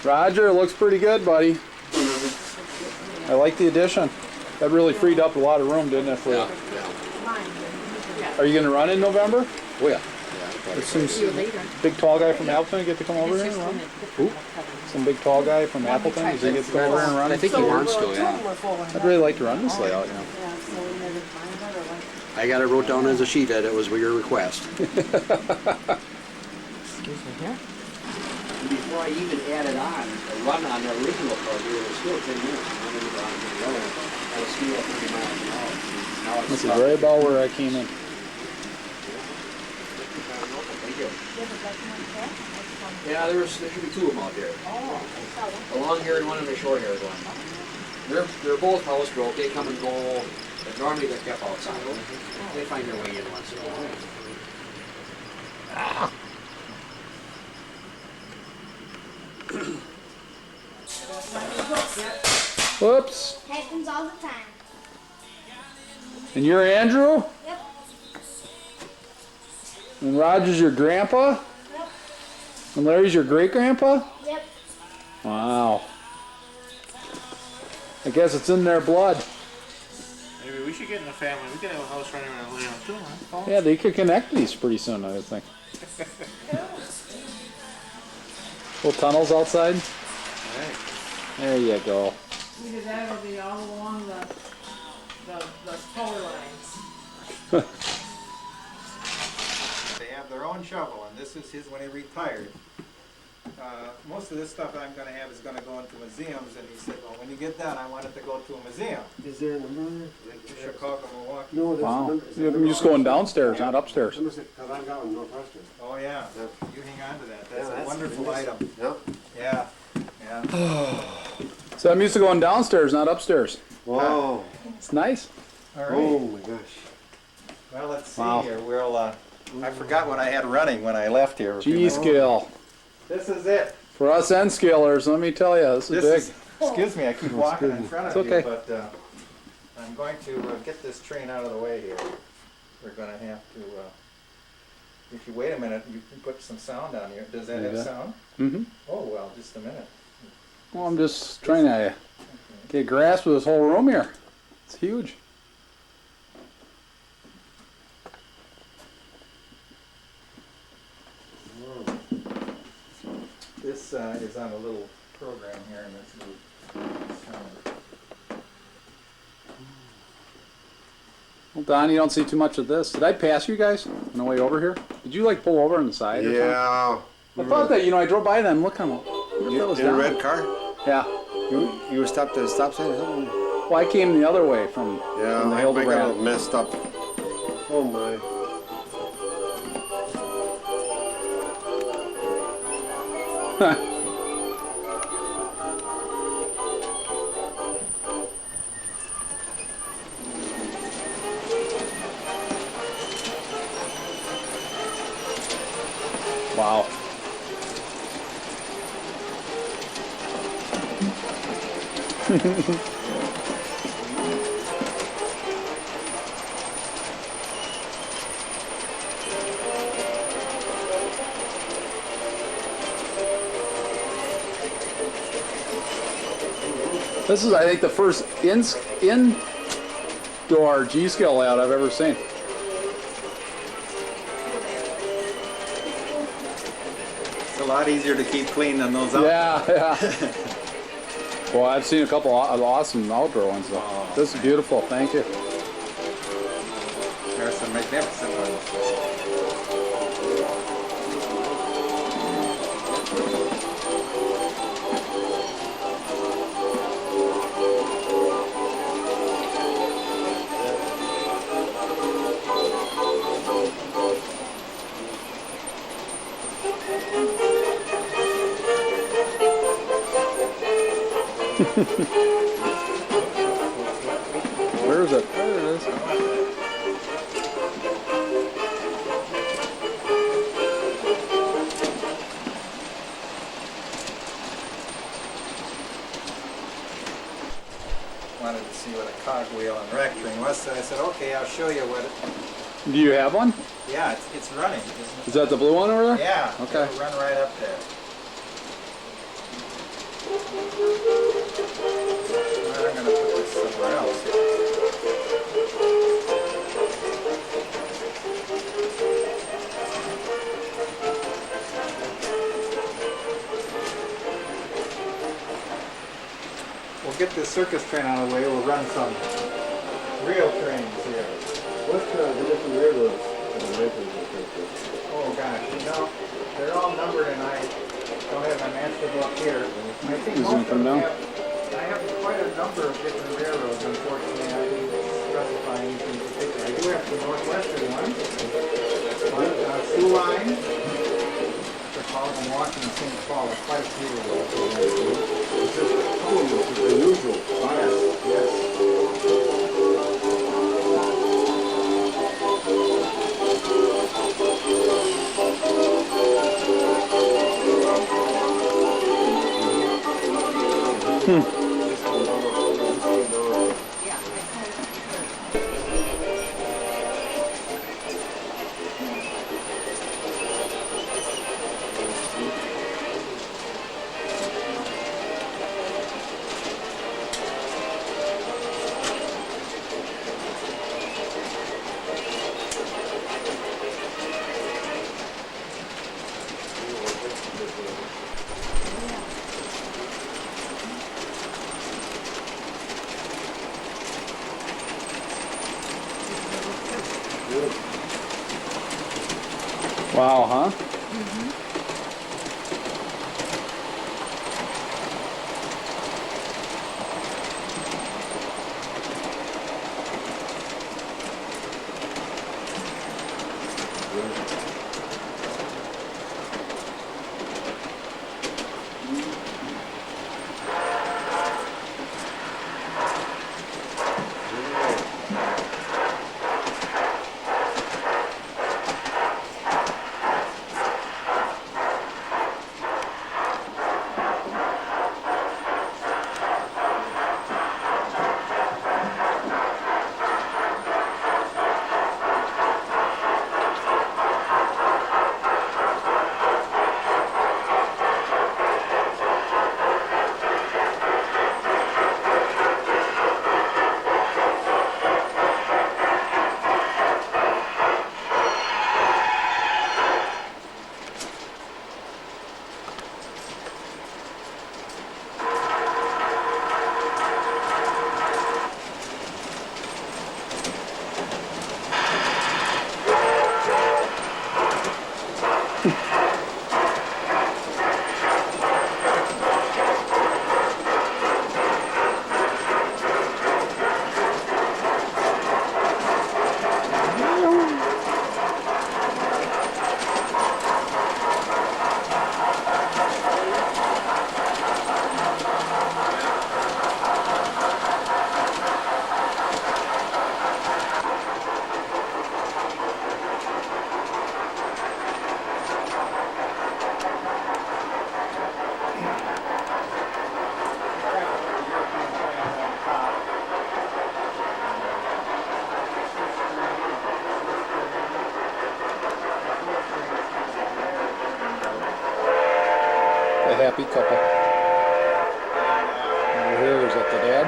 Roger, it looks pretty good, buddy. I like the addition. That really freed up a lot of room, didn't it? For Are you going to run in November? Oh yeah. There's some big tall guy from Appleton get to come over here and run? Who? Some big tall guy from Appleton, does he get to come over here and run? I think he wants to, yeah. I'd really like to run this layout, you know. I got it wrote down as a sheet that it was your request. Before I even added on, a run on the original car here, it was still 10 minutes. I was still at 30 miles an hour. Now it's This is right about where I came in. Yeah, there should be 2 of them out there. A long-haired one and a short-haired one. They're both house broke. They come and go. But normally they're kept outside. They find their way in once in a while. Ah. Whoops. Happens all the time. And you're Andrew? Yep. And Roger's your grandpa? Yep. And Larry's your great grandpa? Yep. Wow. I guess it's in their blood. Maybe we should get in the family. We could have a house running around Leon too, huh? Paul? Yeah, they could connect these pretty soon, I would think. Little tunnels outside. Right. There you go. Either that or be all along the power lines. They have their own shovel, and this is his when he retired. Most of this stuff I'm going to have is going to go into museums, and he said, well, when you get done, I want it to go to a museum. Is there a number? Chicago, Milwaukee. No, there's a Wow. number. You're just going downstairs, not upstairs. Because I've got one in Northwestern. Oh, yeah. You hang on to that. That's Yeah, a wonderful nice. item. Yep. Yeah. Yeah. So I'm used to going downstairs, not upstairs. Whoa. It's nice. All right. Oh my gosh. Well, let's see Wow. here. We'll, I forgot what I had running when I left here. G-scale. This is it. For us N-scalers, let me tell you, this is big. Excuse me, I keep walking in front of It's okay. you, but I'm going to get this train out of the way here. We're going to have to, if you wait a minute, you can put some sound on here. Does that have sound? Mm-hmm. Oh, well, just a minute. Well, I'm just trying to get a grasp of this whole room here. It's huge. This is on a little program here, and this little sound. Well, Don, you don't see too much of this. Did I pass you guys on the way over here? Did you like pull over on the side? Or Yeah. something? I thought that, I drove by them, look on them. You in a red car? Yeah. You were stopped at a stop sign or something? Well, I came the other way from the Yeah, I got Hildebrand. messed up. Oh my. Wow. This is, I think, the first indoor G-scale layout I've ever seen. It's a lot easier to keep clean than those out. Yeah. Well, I've seen a couple of awesome outdoor ones though. This is beautiful. Thank you. There are some magnificent ones. Where is it? There it is. Wanted to see what a cogwheel and rectoring was, so I said, okay, I'll show you what it... Do you have one? Yeah, it's running, isn't it? Is that the blue one over there? Yeah, Okay. it'll run right up there. Now I'm going to put this somewhere else here. We'll get this circus train out of the way. We'll run some real trains here. What's the different railroads? Oh gosh, they're all numbered, and I don't have my master book here. I think Is it most of from them now? I have quite a number of different railroads, unfortunately. I didn't specify anything in particular. I do have the Northwestern one, but Sioux Line, Chicago, Washington, St. Paul, quite a few of those. It's just unusual. Yes, yes. Wow, huh? A happy couple. Over here, is that the dad?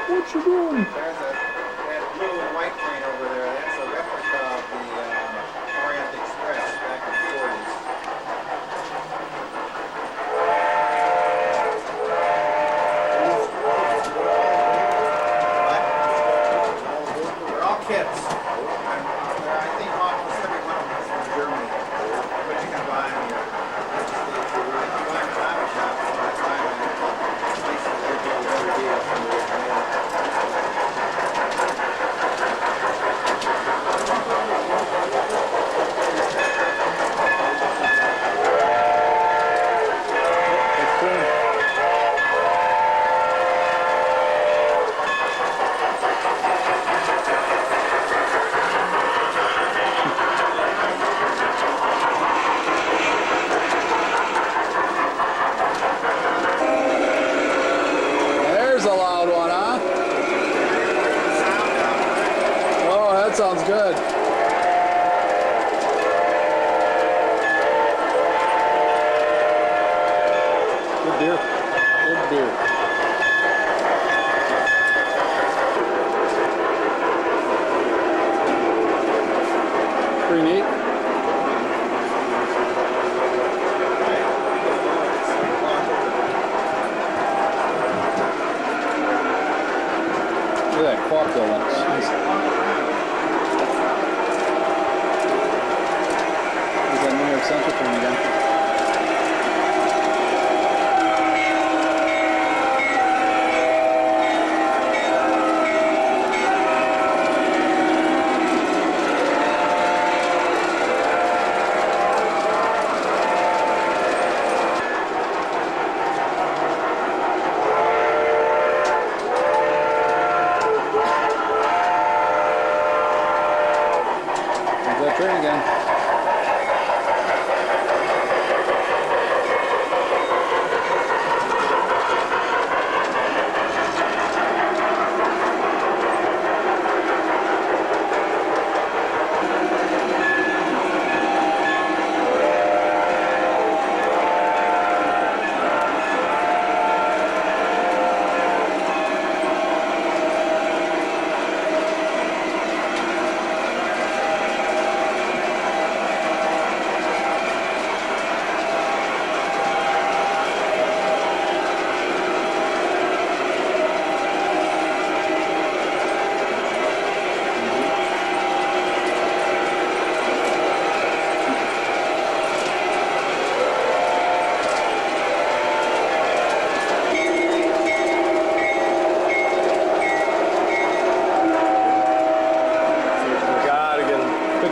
What you doing? There's that blue and white plane over there. That's a replica of the Orient Express back in the 40s. They're all kits. I think almost every one of them is from Germany. But you can buy them here. If you buy them at hobby shops, that's why places that give you a better deal from the There's a loud one, huh? Oh, that sounds good. Good beer. Good beer. Pretty neat. Look at that clock building. There's that New York Central thing again. There's that train again.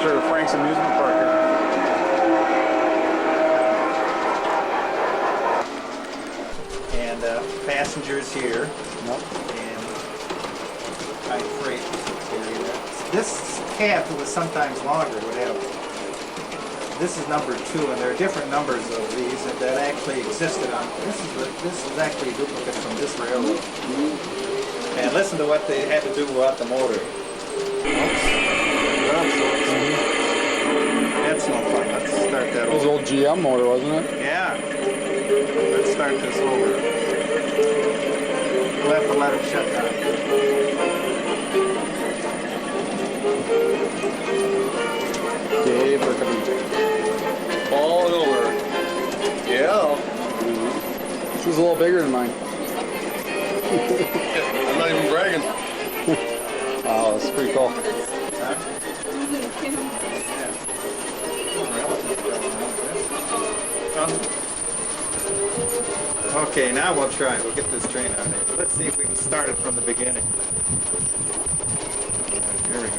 picture of Frank's amusement park here. And passengers here. Nope. And high freight area. This cab was sometimes longer, would have. This is number 2, and there are different numbers of these that actually existed on. This is actually a duplicate from this railroad. And listen to what they had to do without the motor. That's no fun. Let's start that It was over. old GM motor, wasn't it? Yeah. Let's start this over. We'll have to let it shut down. Dave, or All over. Yeah. this is a little bigger than mine. I'm not even bragging. Wow, that's pretty cool. Okay, now we'll try. We'll get this train out here. Let's see if we can start it from the beginning. Here we go.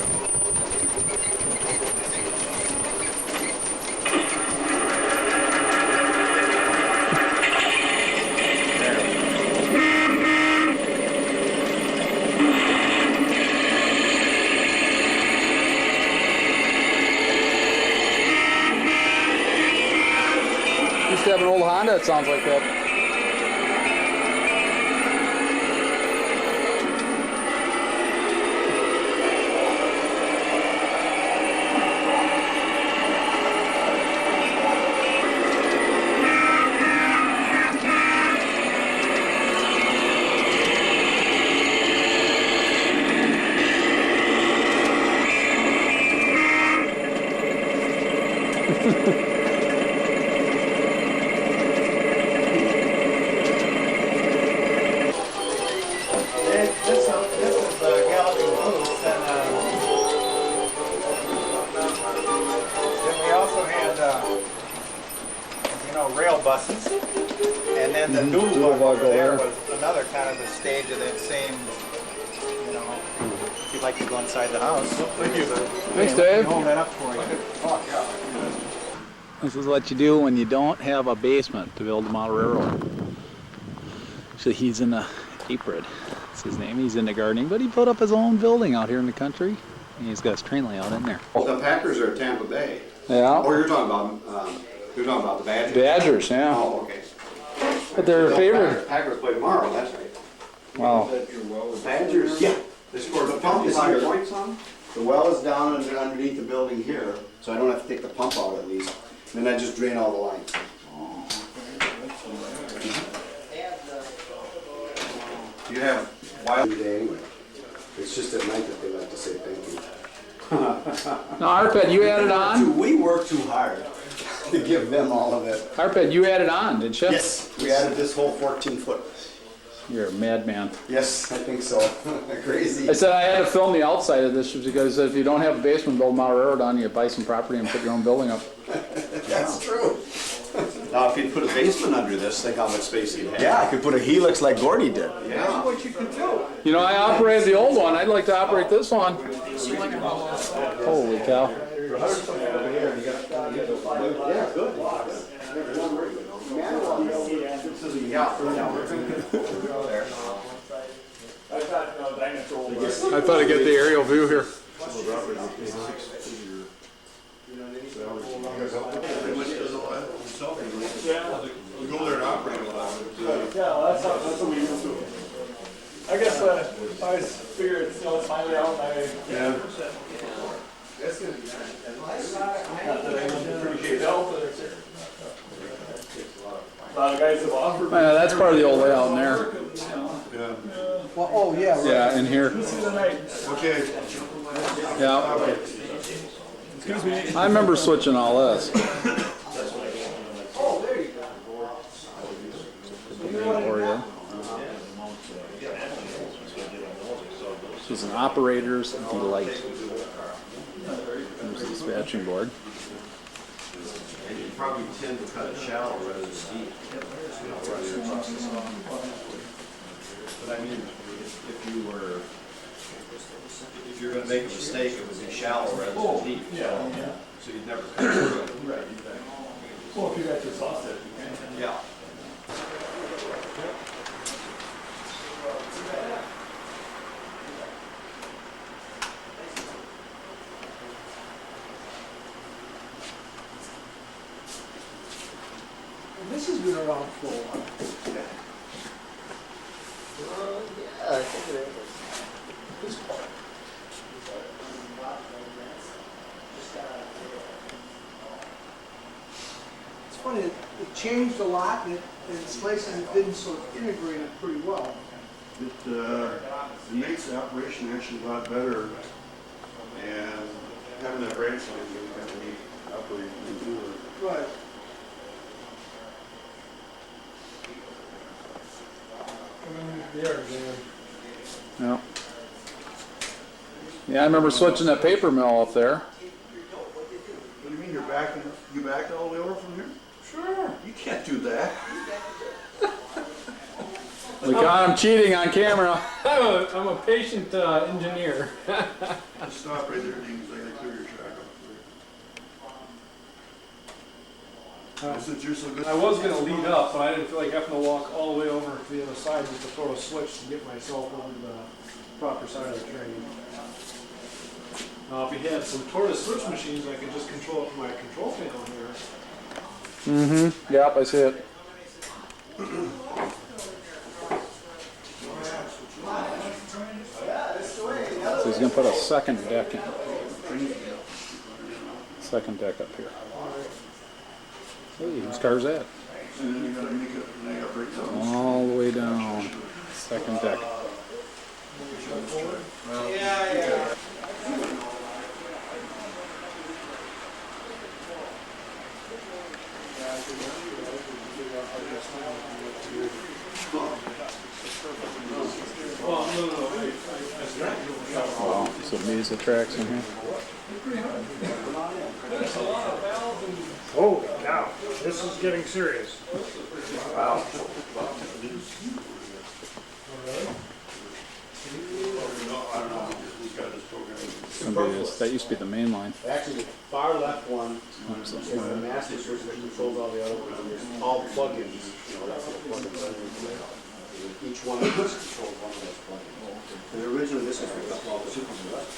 Used to have an old Honda that sounds like that. Buses, and then the Doodle Bug over there was another kind of a stage of that same, you know, if you'd like to go inside the house. Thank you. Thanks, Dave. Hold that up for you. This is what you do when you don't have a basement to build a model railroad. So he's in a apron. That's his name. He's into gardening, but he put up his own building out here in the country. And he's got his train layout in there. The Packers are at Tampa Bay. Yeah. Oh, you're talking about the Badgers? Badgers, yeah. Oh, okay. But they're No, favored. Packers play tomorrow, that's right. Wow. Badgers? Yeah. They scored the pump is here. The well is down underneath the building here, so I don't have to take the pump out at least. And then I just drain all the lines. You have wild day anyway. It's just at night that they like to say thank you. Now, Arpad, you added on? We work too hard to give them all of it. Arpad, you added on, didn't you? Yes, we added this whole 14-foot. You're a madman. Yes, I think so. Crazy. I said I had to film the outside of this because if you don't have a basement, build a model railroad on, you buy some property and put your own building up. That's true. Now, if you put a basement under this, think how much space you'd have. Yeah, I could put a helix like Gordy did. Yeah. That's what you could do. You know, I operated the old one. I'd like to operate this one. Holy cow. Yeah, good. I thought I'd get the aerial view here. Go there and operate a lot. Yeah, well, that's what we used to. I guess I always figured it's finally out. Yeah. Appreciate help. A lot of guys have offered. That's part of the old layout in there. Yeah. Well, oh, yeah. Right. Yeah, in here. Okay. Yeah. Excuse me. I remember switching all this. Warrior. This is an operator's delight. There's the dispatching board. And you probably tend to cut it shallow rather than deep. But I mean, if you were if you're gonna make a mistake, it would be shallow rather Oh, than deep. yeah, yeah. So you'd never cut through it. Right, exactly. Well, if you got your sausage, you can. Yeah. This has been around for a while. Yeah, I think it is. This part. It's funny, it changed a lot, and in places it didn't sort of integrate it pretty well. It makes the operation actually a lot better, and having that branch line really kind of neat operating too. Right. Yeah. Yeah, I remember switching that paper mill up there. What do you mean, you backed all the way over from here? Sure. You can't do that. We caught him cheating on camera. I'm a patient engineer. Just stop right there, Dean, so I gotta clear your track up. Since you're so good. I was gonna lead up, but I didn't feel like having to walk all the way over to the other side just to throw a switch to get myself over to the proper side of the train. If you had some tortoise switch machines, I could just control it from my control panel here. Mm-hmm. Yep, I see it. So he's gonna put a second deck in. Second deck up here. Hey, whose car's that? All the way down. Second deck. Yeah. Wow, some music tracks in here. Holy cow, this is getting serious. Wow. That used to be the main line. Actually, the far left one is the master switch that controls all the other ones. And there's all plugins, you know, that's what the plugins are. Each one of those controls one of those plugins. And originally this was for all the super ones.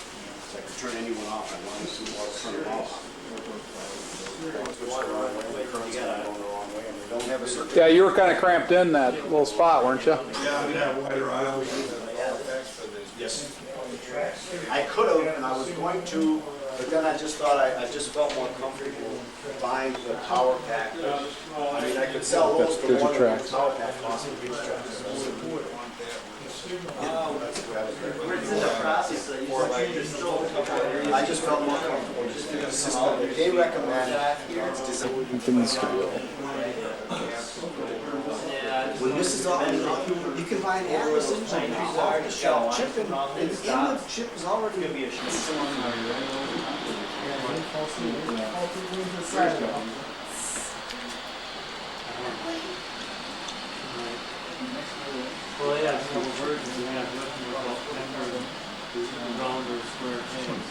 So I could turn any one off. I wanted to turn it off. Yeah, you were kind of cramped in that little spot, weren't you? Yeah, we have wider aisles. Yes. I could have, and I was going to, but then I just thought I just felt more comfortable buying the power pack. I mean, I could sell those for more than the power pack cost of Digitrax. It's in the process. I just felt more comfortable just because they recommend it's designed. When this is all, you can buy an Atlas engine now, the shelf chip, and in the chip is already going to be a Well, yeah, it's a couple versions. We have round or square things.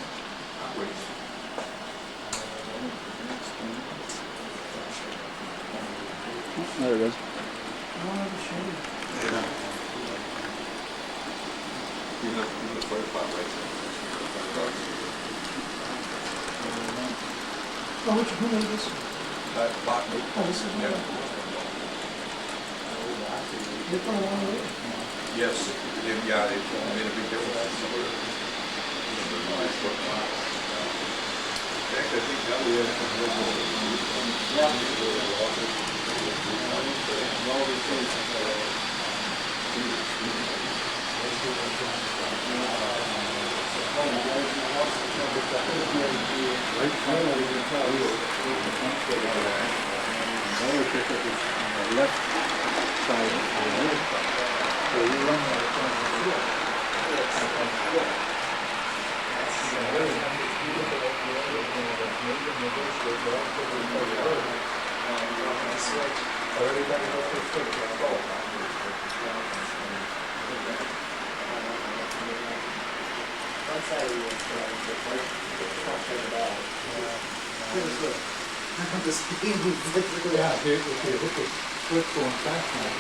There it is. Oh, who made this? Oh, this is one. They put it on the way. Yes, they made a big difference. Actually, I think that side of the Yeah, if you hit the switch going fast enough,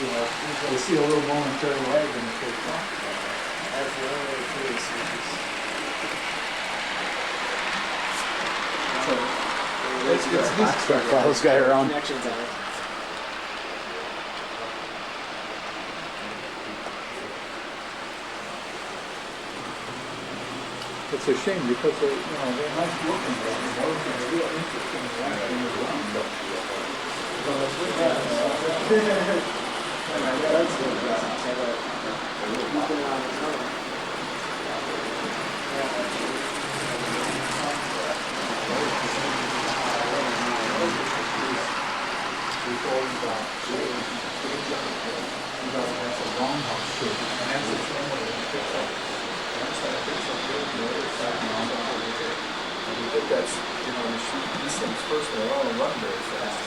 you see a little momentary lag in the first talk. That's one of the case. Start follow this guy around. Connections on it. It's a shame because they're, they're nice looking, but they're real interesting acting as well. That's, these things first of all don't run very fast.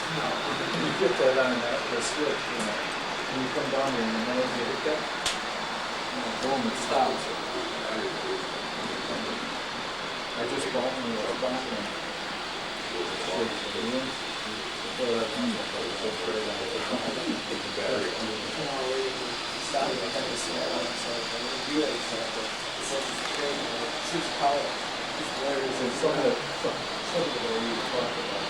You get that on the switch, when you come down here and the nose you hit that, boom, it stops. I just bought one of those back and some of the way you talk about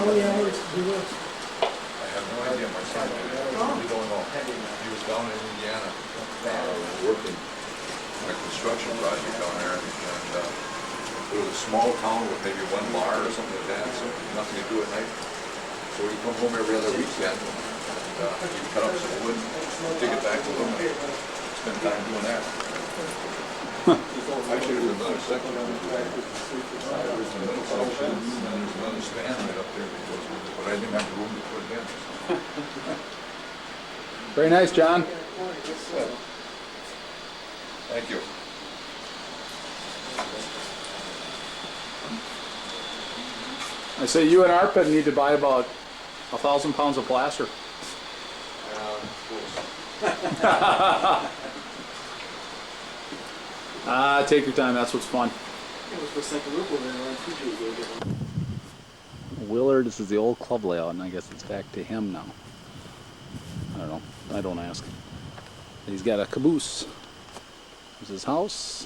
I have no idea, my son, we don't know. He was down in Indiana, working on a construction project down there, and it was a small town with maybe one bar or something like that, so nothing to do at night. So he'd come home every other weekend, and he'd cut up some wood, take it back to them, and spend time doing that. Actually, there's another section, there's a middle section, and there's another span right up there, but I didn't have the room to put it in. Very nice, John. Thank you. I say you and ARPA need to buy about 1,000 pounds of plaster. Take your time, that's what's fun. Willard, this is the old club layout, and I guess it's back to him now. I don't know, I don't ask. He's got a caboose. There's his house,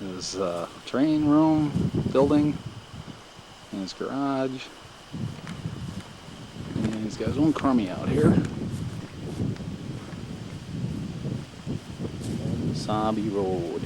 his train room, building, and his garage. And he's got his own crummy out here. Sabi Road.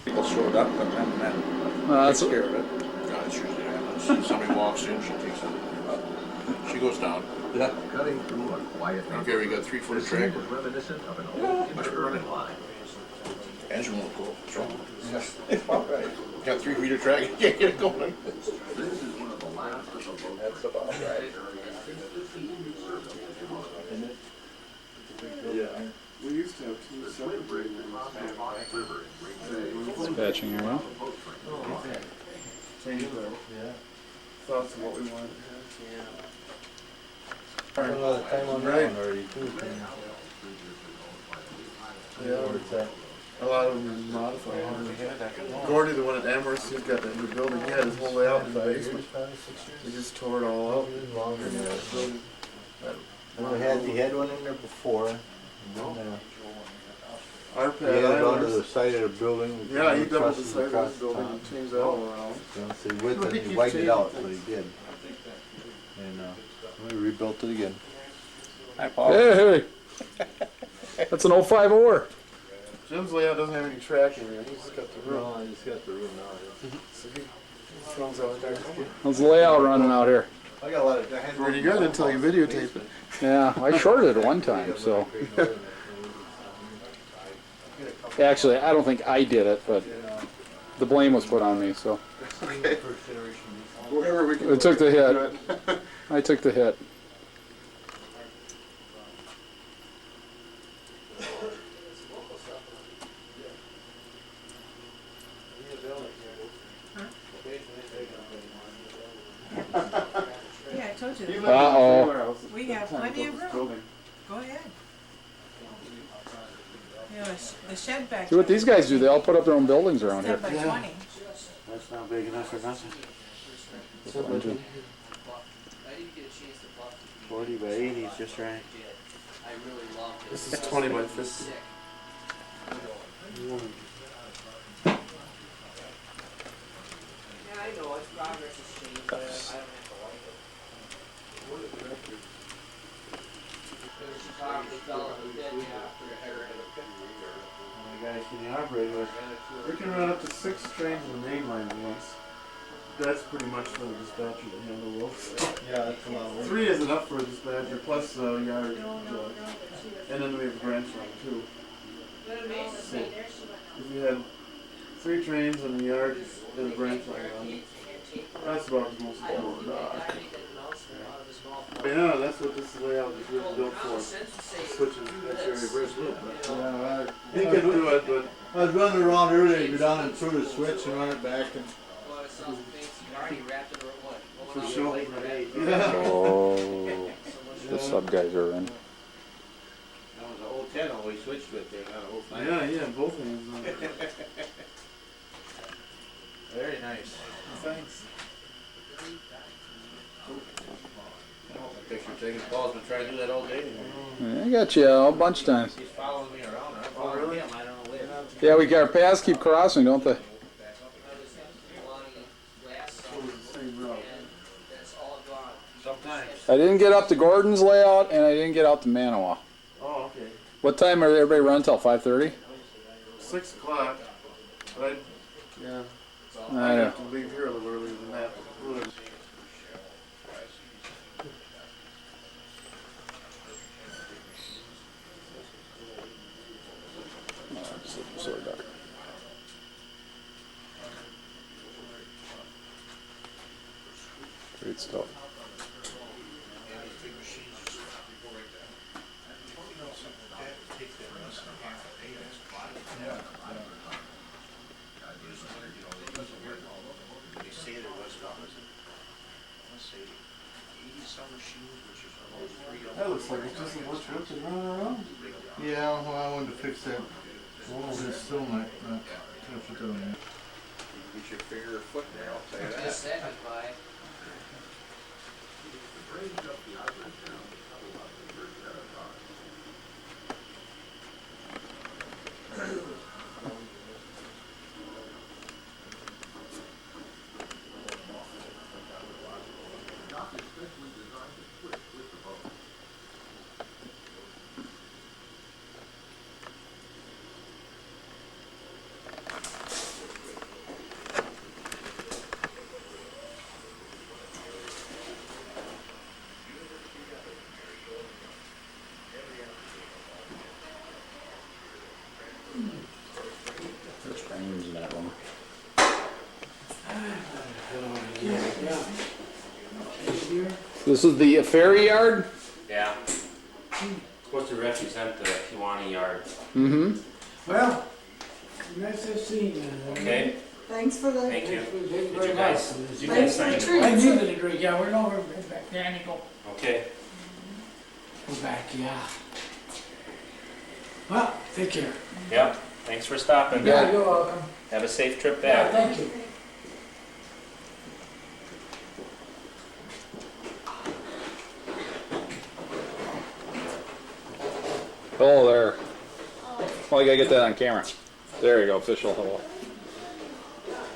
People showed up and then takes care of it. No, it's usually happens. Somebody walks in, she takes it. She goes down. Yeah. Cutting through a quiet Okay, we got 3 foot of track. reminiscent of an old running line. Engine won't go. What's wrong? All right. Got 3 feet of track. You can't get it going. This is one of the last of the That's about right. Yeah. We used to have 2 separate bridges. Dispatching area. Change it over. Yeah. Thoughts of what we wanted to have. Yeah. Time on Right. already too. Yeah. A lot of them are modified. Gordy, the one at Amherst, he's got that new building. He had his whole layout in the basement. He just tore it all out. He had one in there before. And then, Our He pad, had I onto was- the side of the building. Yeah, he doubled the trusses side of across his building top. and changed that all around. You know, so he width But it, he he keeps widened it out, changing but he did. And we rebuilt it again. Hey, hey. That's an 05 ore. Jim's layout doesn't have any track in there. He's just got the room. No, he's got the room now. So he throws out there. How's the layout running out here? I got a lot of. Pretty good until you videotape it. Yeah, I shorted it one time, so. Actually, I don't think I did it, but the blame was put on me, so. Wherever we can. I took the hit. I took the hit. Yeah, I told you. Uh-oh. We have plenty of room. Go ahead. You know, the shed back. See what these guys do, they all put up their own buildings around here. 10 by 20. That's not big enough for nothing. 40 by 80 is just right. This is 20 by 50. Yeah, I know, it's progress has changed, but I don't have to like it. She probably fell in the pit after her. The guys can operate with. We can run up to 6 trains in the main line at once. That's pretty much for the dispatcher to handle those. Yeah, that's a lot of work. 3 is enough for a dispatcher, plus yard. And then we have a branch line too. So if you had 3 trains and a yard and a branch line on it, that's about as most of Yeah, that's what this layout is really built for. Switching actually reverse loop. But he can do it, but I was running around earlier, go down and throw the switch and run it back and. for sure. Oh, the sub guys are in. That was a 010 we switched with there, not a 05. Yeah, yeah, both hands on it. Very nice. Thanks. Picture taking Paul's been trying to do that all day. I got you a bunch of times. He's following me around. I'm following him. I don't know where. Yeah, we got our paths keep crossing, don't they? Sometimes. I didn't get up to Gordon's layout, and I didn't get out to Manawa. Oh, okay. What time are everybody run till? 5:30? 6 o'clock. But yeah. I I know. have to leave here a little earlier than that. So dark. Great stuff. That looks like it's just a bunch of whips and running around. Yeah, well, I wanted to fix that. It's still not touch it on there. Get your finger or foot there, I'll tell you that. Just second by. There's frames in that one. This is the ferry yard? Yeah. Supposed to represent the Kiwani yard. Mm-hmm. Well, nice to see you. Okay. Thanks for the. Thank you. Thank Did very you much. guys, did you Thanks guys for sign the it? treats. I knew that agreed. Yeah, we're over back there. And go. Okay. Go back, yeah. Well, take care. Yep. Thanks for stopping. Yeah, you're welcome. Have a safe trip Yeah, back. thank you. Hello there. Well, you gotta get that on camera. There you go, official hole.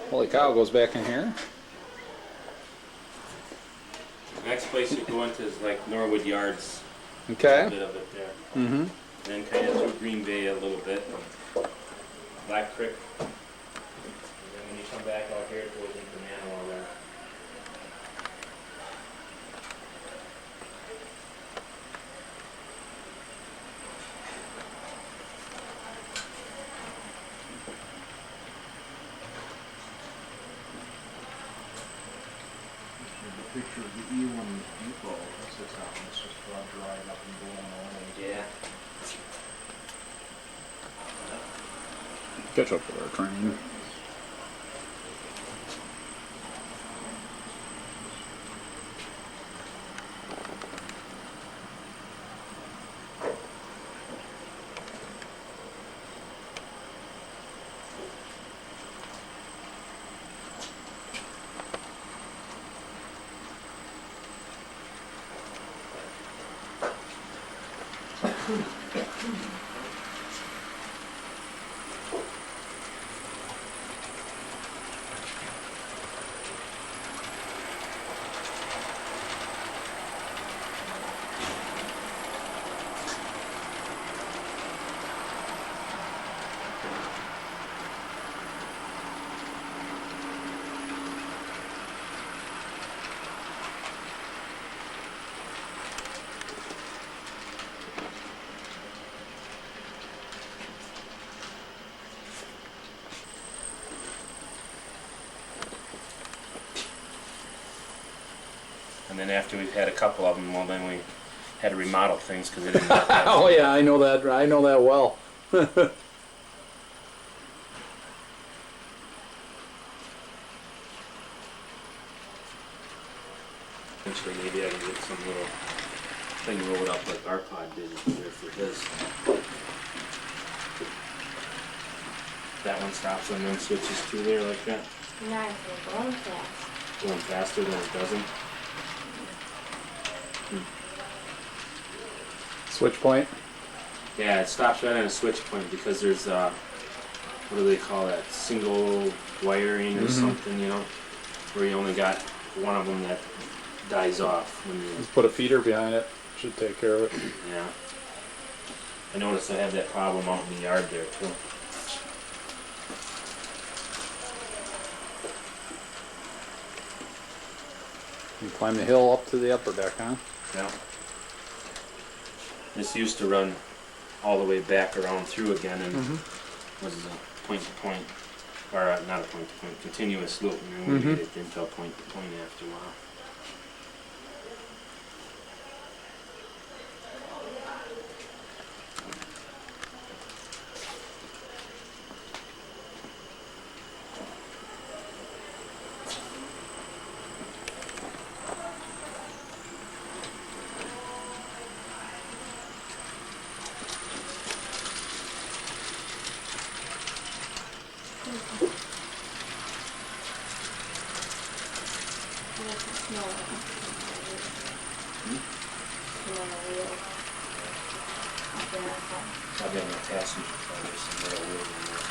Holy cow, goes back in here. Next place you go into is like Norwood Yards. Okay. A bit of it there. Mm-hmm. Then kind of through Green Bay a little bit. Black Creek. And then when you come back out here, it goes into Manawha there. The picture of the E1 depot, this is how this is dried up and blown away. Yeah. Catch up with our train. And then after we've had a couple of them, well, then we had to remodel things because they didn't. Oh yeah, I know that. I know that well. Eventually, maybe I can get some little thing rolled up like Arpod did there for his. That one stops and then switches to there like that. Nice, we're going fast. Going faster than it doesn't. Switch point. Yeah, it stops right on a switch point because there's what do they call that? Single wiring or something, you know, where you only got one of them that dies off when you. Just put a feeder behind it. Should take care of it. Yeah. I noticed I have that problem out in the yard there too. You climb the hill up to the upper deck, huh? Yeah. This used to run all the way back around through again and was a point to point, or not a point to point, continuous loop, and then we made it into a point to point after a while. I've got my passenger car, there's some little wheels in there.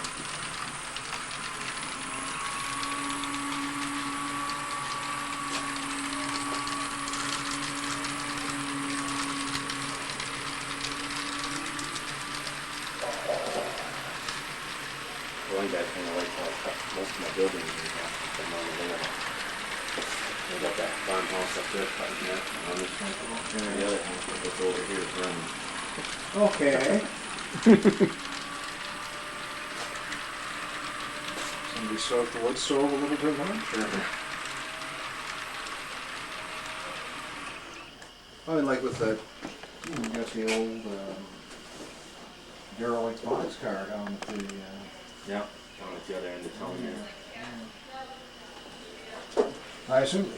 One guy kind of liked how I cut most of my buildings in half and put them on the layer. I got that farmhouse up there cut in half, and the other half that's over here is running. Okay. Somebody stoked the wood stove a little bit more? Sure. I mean, like with the, you got the old derelict box car down at the... Yeah, down at the other end of town here. I assume,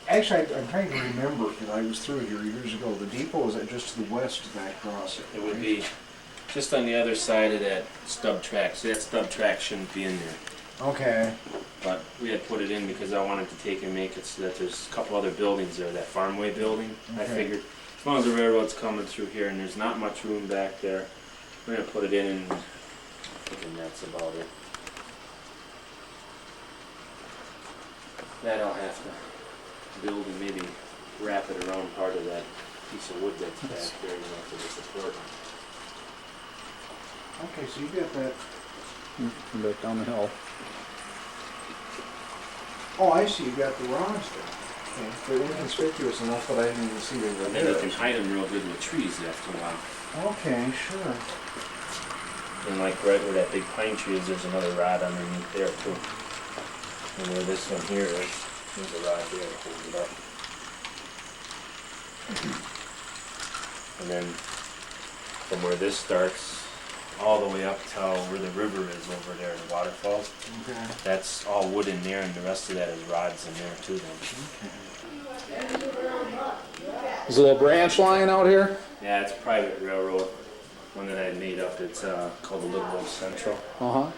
actually, I'm trying to remember, because I was through here years ago, the depot was just to the west of that crossing. It would be just on the other side of that stub track. So that stub track shouldn't be in there. Okay. But we had put it in because I wanted to take and make it so that there's a couple other buildings there. That Farmway building, I figured, as long as the railroad's coming through here and there's not much room back there, we're going to put it in and And that's about it. That I'll have to build and maybe wrap it around part of that piece of wood that's back there, you know, for the support. Okay, so you got that. Come back down the hill. Oh, I see, you got the rods there. Okay, they're inconspicuous enough that I didn't even see they were And then you there. can hide them real good with trees after a while. Okay, sure. And like right where that big pine tree is, there's another rod underneath there too. And where this one here is, there's a rod there to hold it up. And then from where this starts, all the way up to where the river is over there, the waterfalls. Okay. That's all wood in there, and the rest of that is rods in there too then. There's a little branch line out here. Yeah, it's a private railroad, one that I made up. It's called the Little Road Central. Uh-huh.